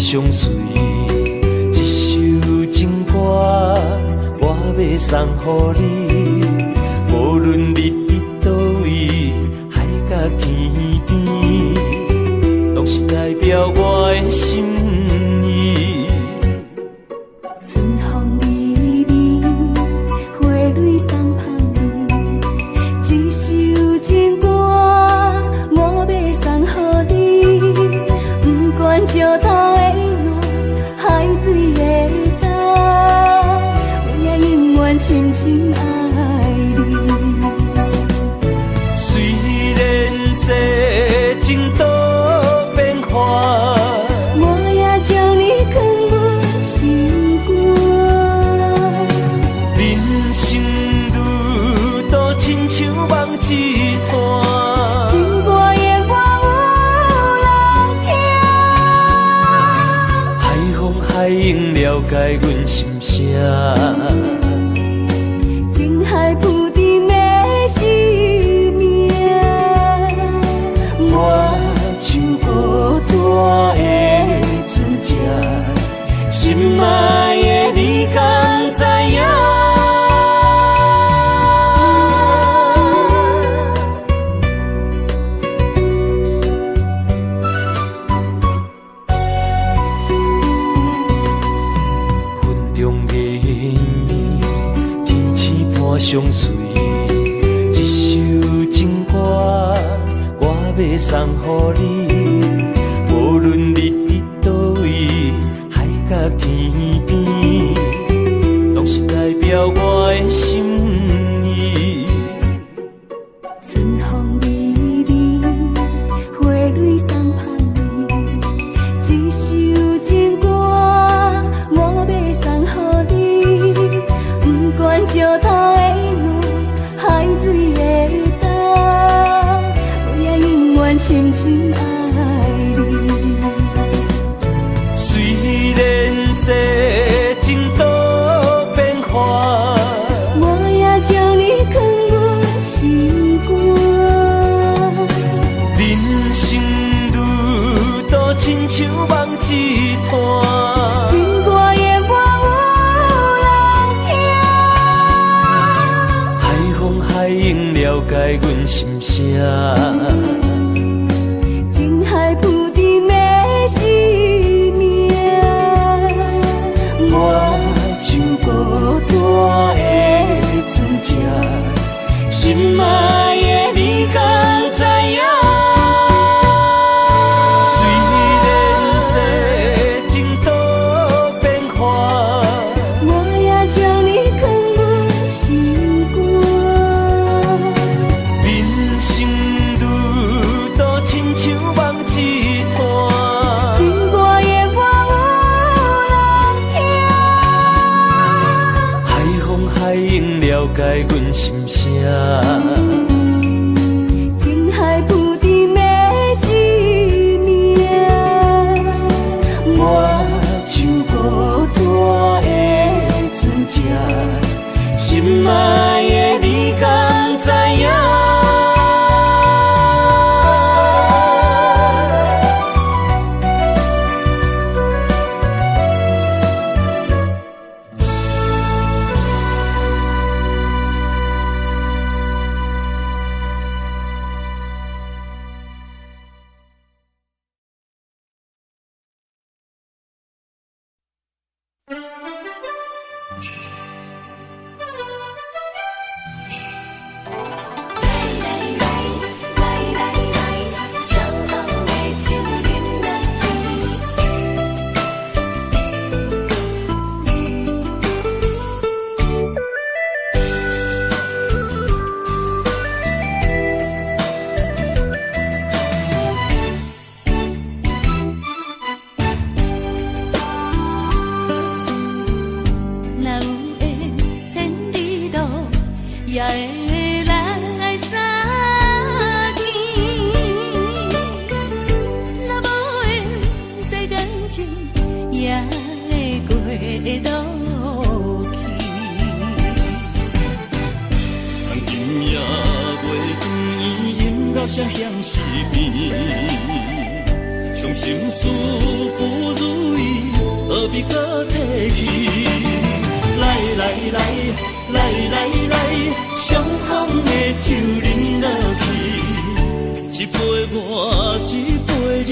S1: 相随，一首情歌我要送予你，无论你伫倒位，海角天边，拢是代表我的心意。
S2: 春风微微，花蕊送香你，一首情歌我要送予你，不管石头的路，海水的干，我也永远深深爱你。
S1: 虽然世情多变化，
S2: 我也将你藏入心肝。
S1: 人生路途亲像梦一段，
S2: 情歌的我有人听，
S1: 海风海涌了解阮心声。
S2: 情海浮沉的生命，
S1: 我像孤单的船只，心爱的你敢知影？云中的烟，天星伴相随，一首情歌我要送予你，无论你伫倒位，海角天边，拢是代表我的心意。
S2: 春风微微，花蕊送香你，一首情歌我要送予你，不管石头的路，海水的干，我也永远深深爱你。
S1: 虽然世情多变化，
S2: 我也将你藏入心肝。
S1: 人生路途亲像梦一段，
S2: 情歌的我有人听，
S1: 海风海涌了解阮心声。
S2: 情海浮沉的生命，
S1: 我像孤单的船只，心爱的你敢知影？虽然世情多变化，
S2: 我也将你藏入心肝。
S1: 人生路途亲像梦一段，
S2: 情歌的我有人听，
S1: 海风海涌了解阮心声。
S2: 情海浮沉的生命，
S1: 我像孤单的船只，心爱的你敢知影？
S2: 也会来相见，若无缘这感情，也会过路去。
S3: 当今夜月光，音乐声响时变，伤
S1: 心事不如意，何必搁提起？来来来来来来，伤风的酒饮落去，一杯我，一杯你，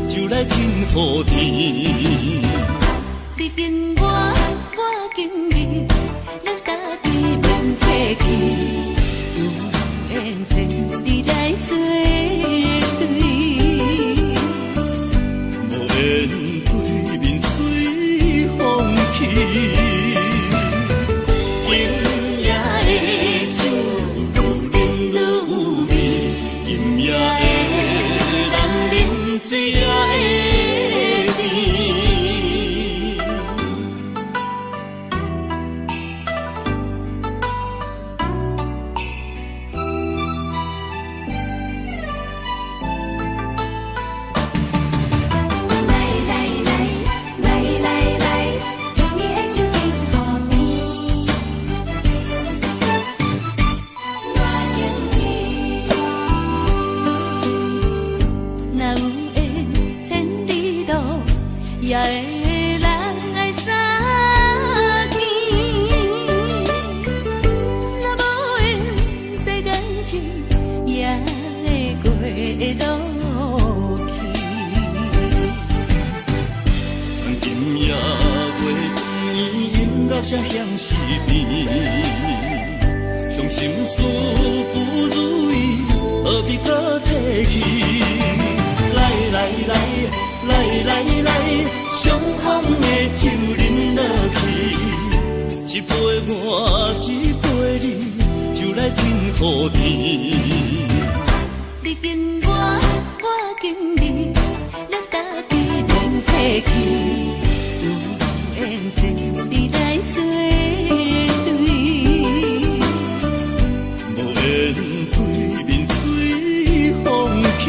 S1: 就来敬予天。
S2: 你敬我，我敬你，咱家己免客气，有缘千里来作对。
S1: 无缘对面随风去。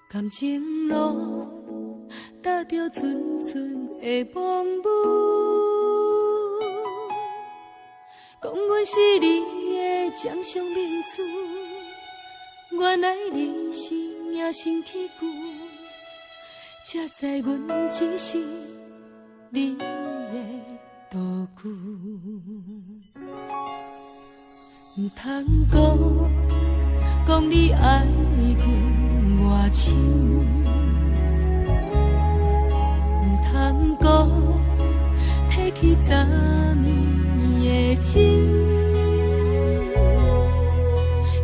S2: 感情路踏着纯纯的梦雾，讲阮是你的掌上明珠，原来你是命生起句，才知阮只是你的道具。唔通讲你爱阮。我深，唔通讲提起昨暝的情。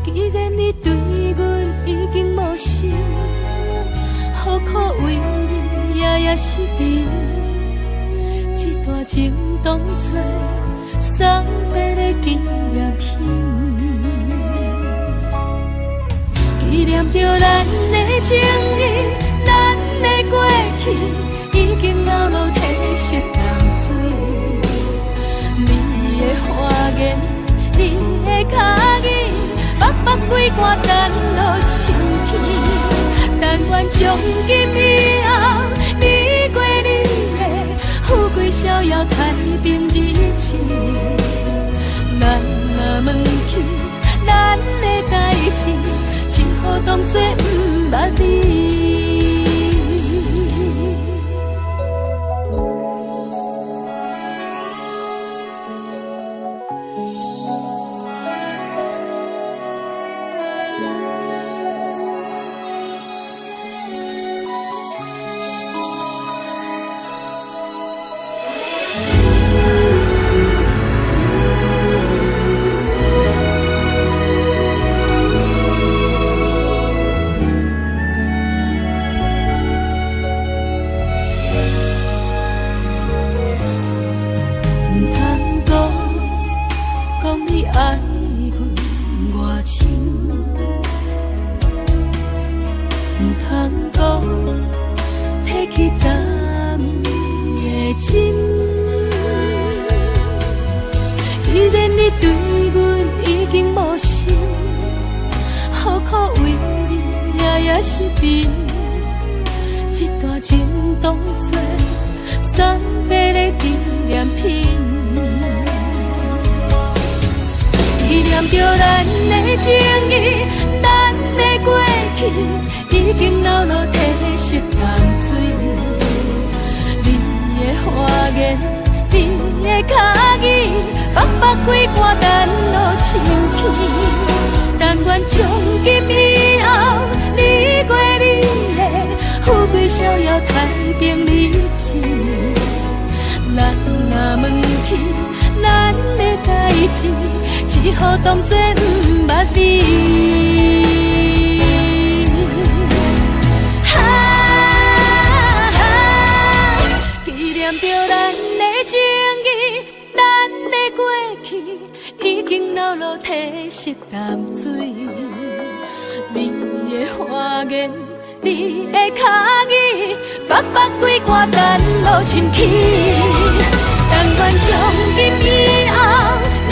S2: 既然你对阮已经无心，何苦为你夜失眠？这段情当作送别的纪念品，纪念着咱的情谊，咱的过去已经流落褪色淡水。你的花言，你的脚语，白白几竿等落深去。但愿从今以后，你过你的富贵逍遥太平日子。咱若忘记咱的代志，只好当作不捌你。只好当作不捌你。纪念着咱的情谊，咱的过去已经流落褪色淡水。你的花言，你的脚语，白白几竿等落深去。但愿从今以后，你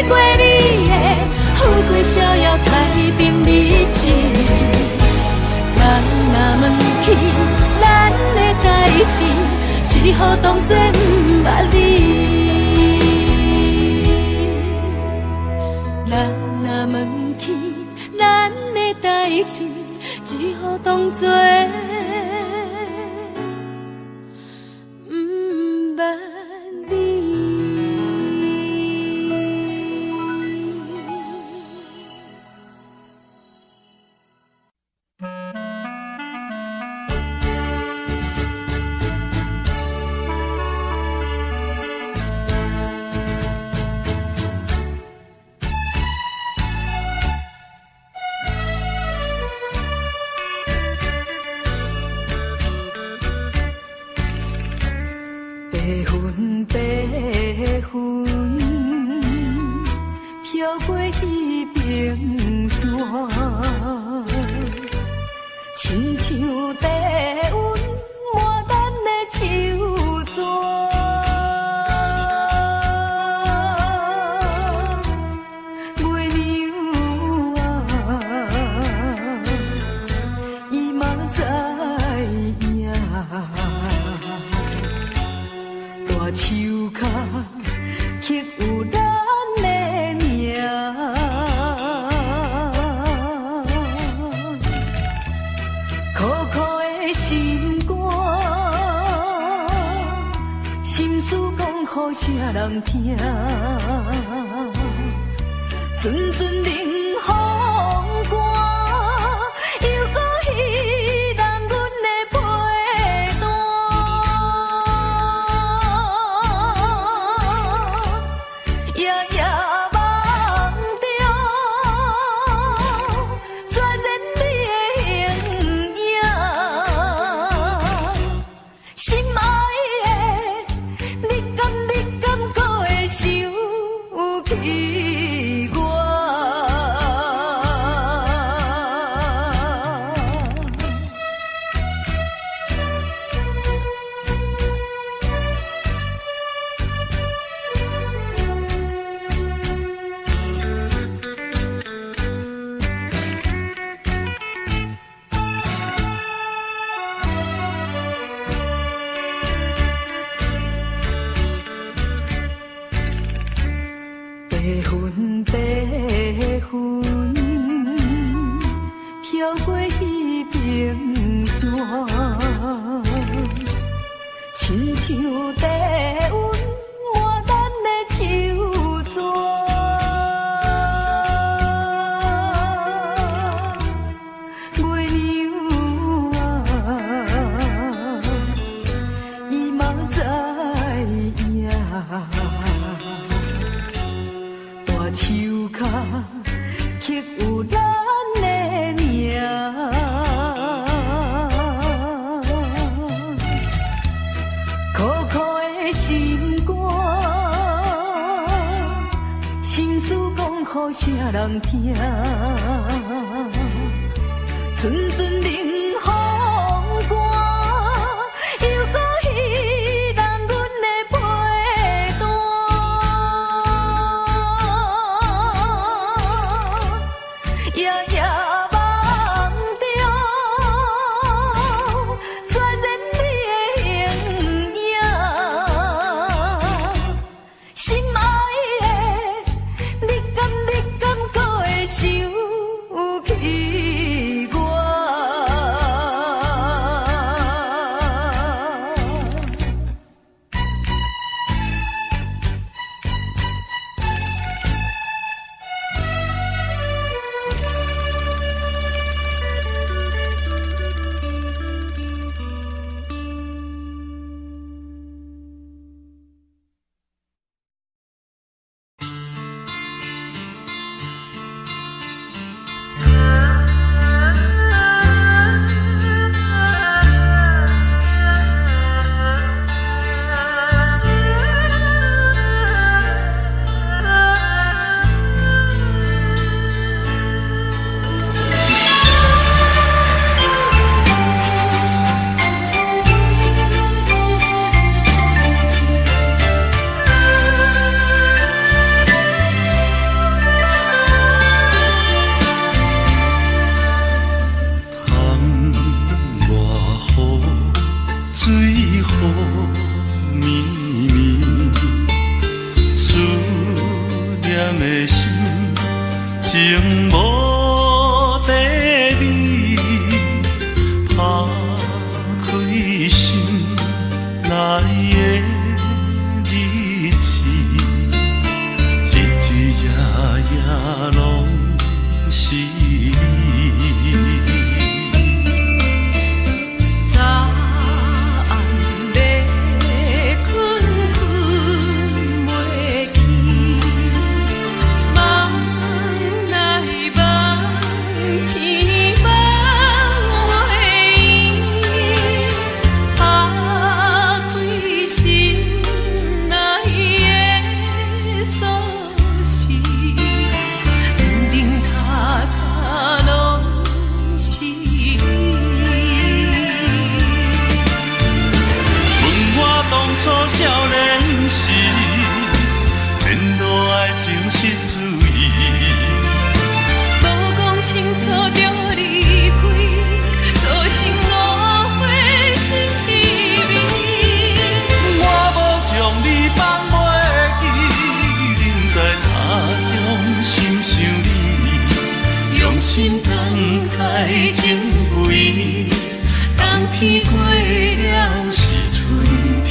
S2: 过你的富贵逍遥太平日子。咱若忘记咱的代志，只好当作不捌你。咱若忘记咱的代志，只好当作不捌你。白云飘过彼平山，亲像低温抹咱的手纸，月亮啊，伊嘛知影。大树脚刻有咱的名，苦苦的心肝，心事讲予啥人听？阵阵冷风寒，又搁彼去我。白云飘过彼平山，亲像低温满咱的手纸。月娘啊，伊嘛知影。手脚刻有咱的名，苦苦的心肝，心事讲予啥人听？阵阵冷风寒，又搁彼人阮的陪伴。夜夜梦中，全然你的形影，心爱的，你敢搁会想起我？
S3: 情无地味，打开心内的日子，日日夜夜拢是你。心等待情为，当天过了是春天。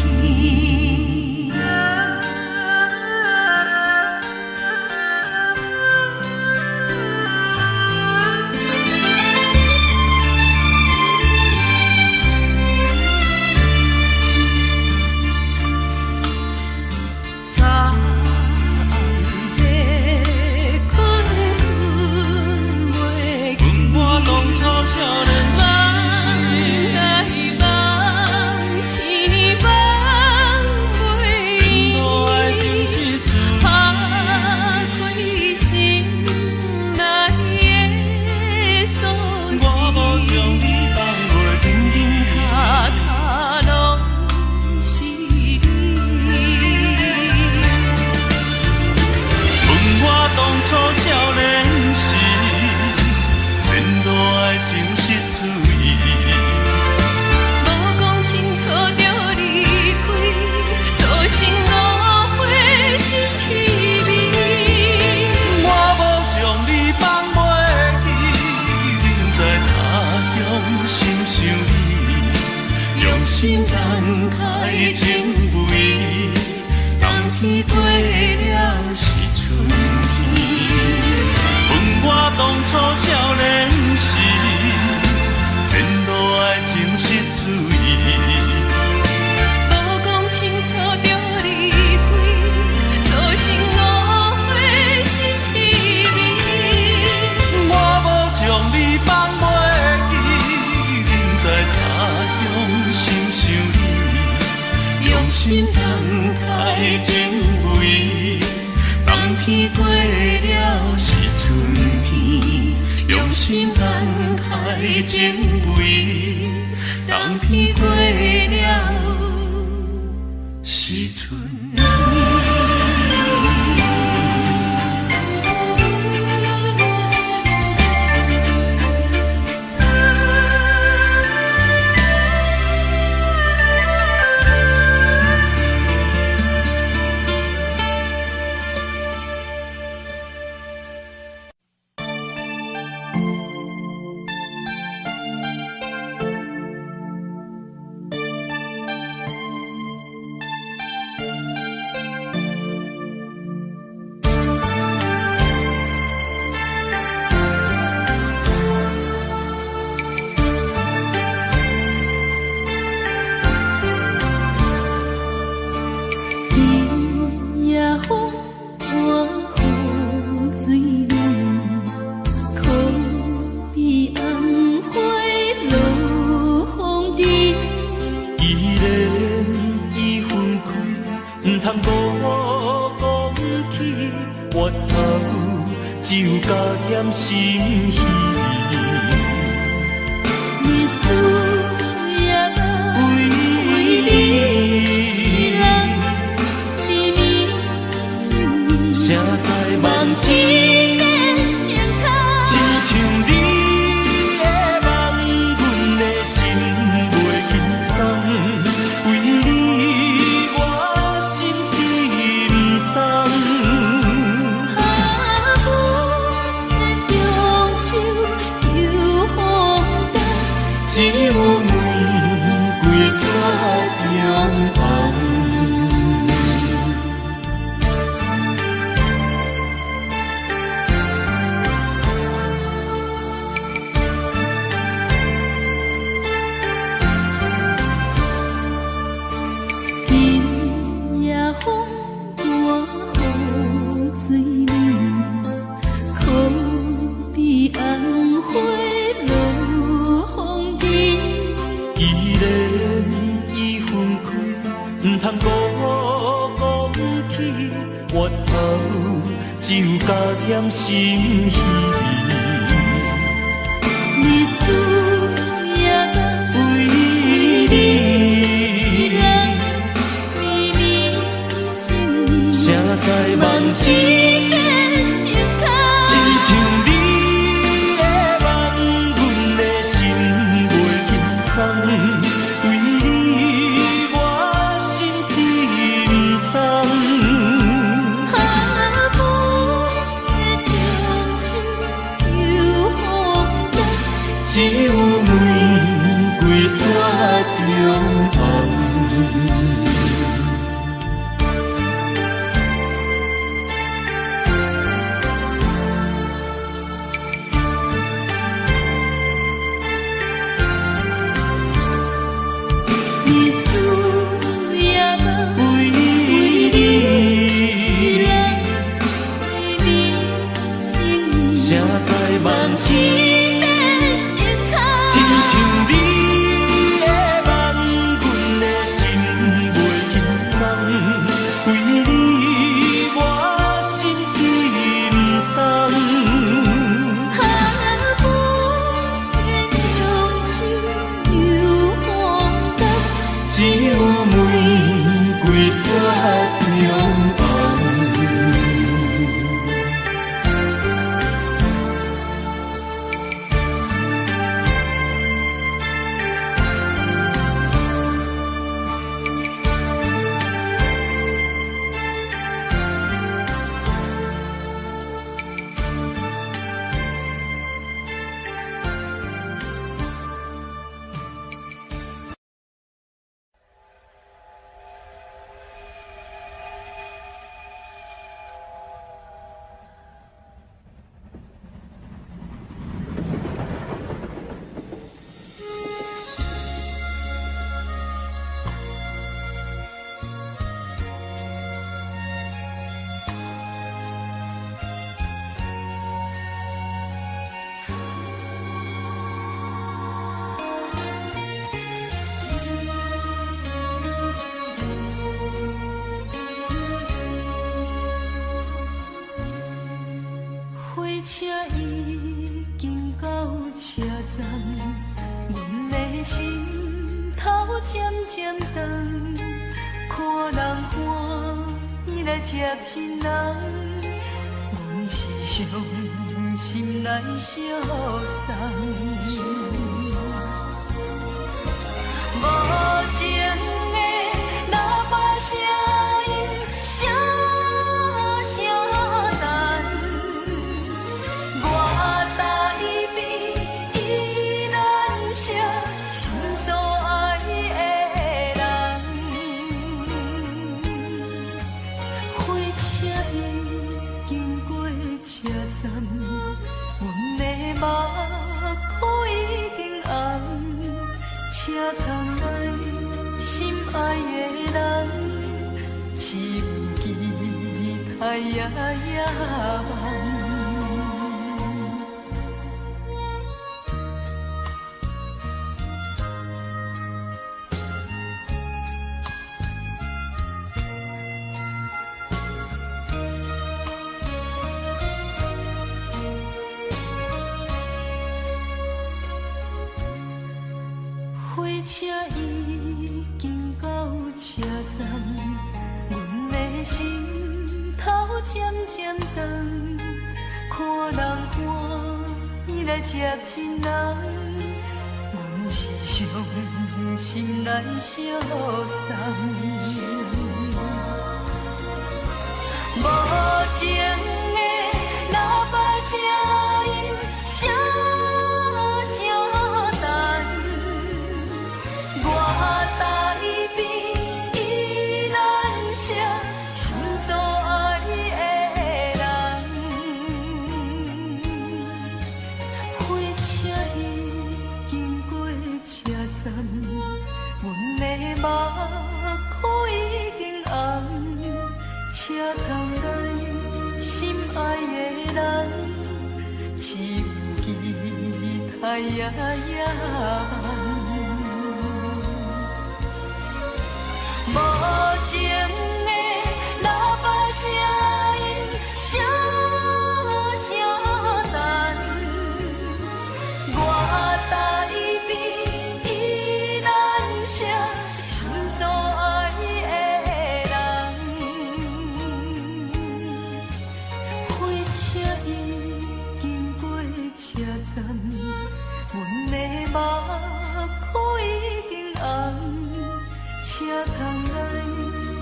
S3: 天过了是春天，用心安排情味。冬天过了是春天。
S2: 车已经到车站，阮的心头渐渐长，看人欢喜来接亲人，阮是伤心来相送。无情的喇叭声音，声声淡。我台边依然是心所爱的人。火车已经过车站，阮的目眶已经红。车窗内心爱的人，只有期待夜夜梦。火车已经到车站，阮的心头渐渐长，看人欢喜来接亲人，阮是伤心来相送。无情的喇叭声音，声声淡。我台边依然是心所爱的人。火车已经过车站，阮的目眶已经红。车窗内心爱的人，只有期待夜夜梦。无情的喇叭声音，声声淡。我台边依然是心所爱的人。火车已经过车站，阮的目眶已经红。车窗内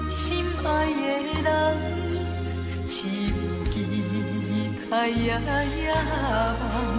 S2: 心爱的人，只有期待夜夜梦。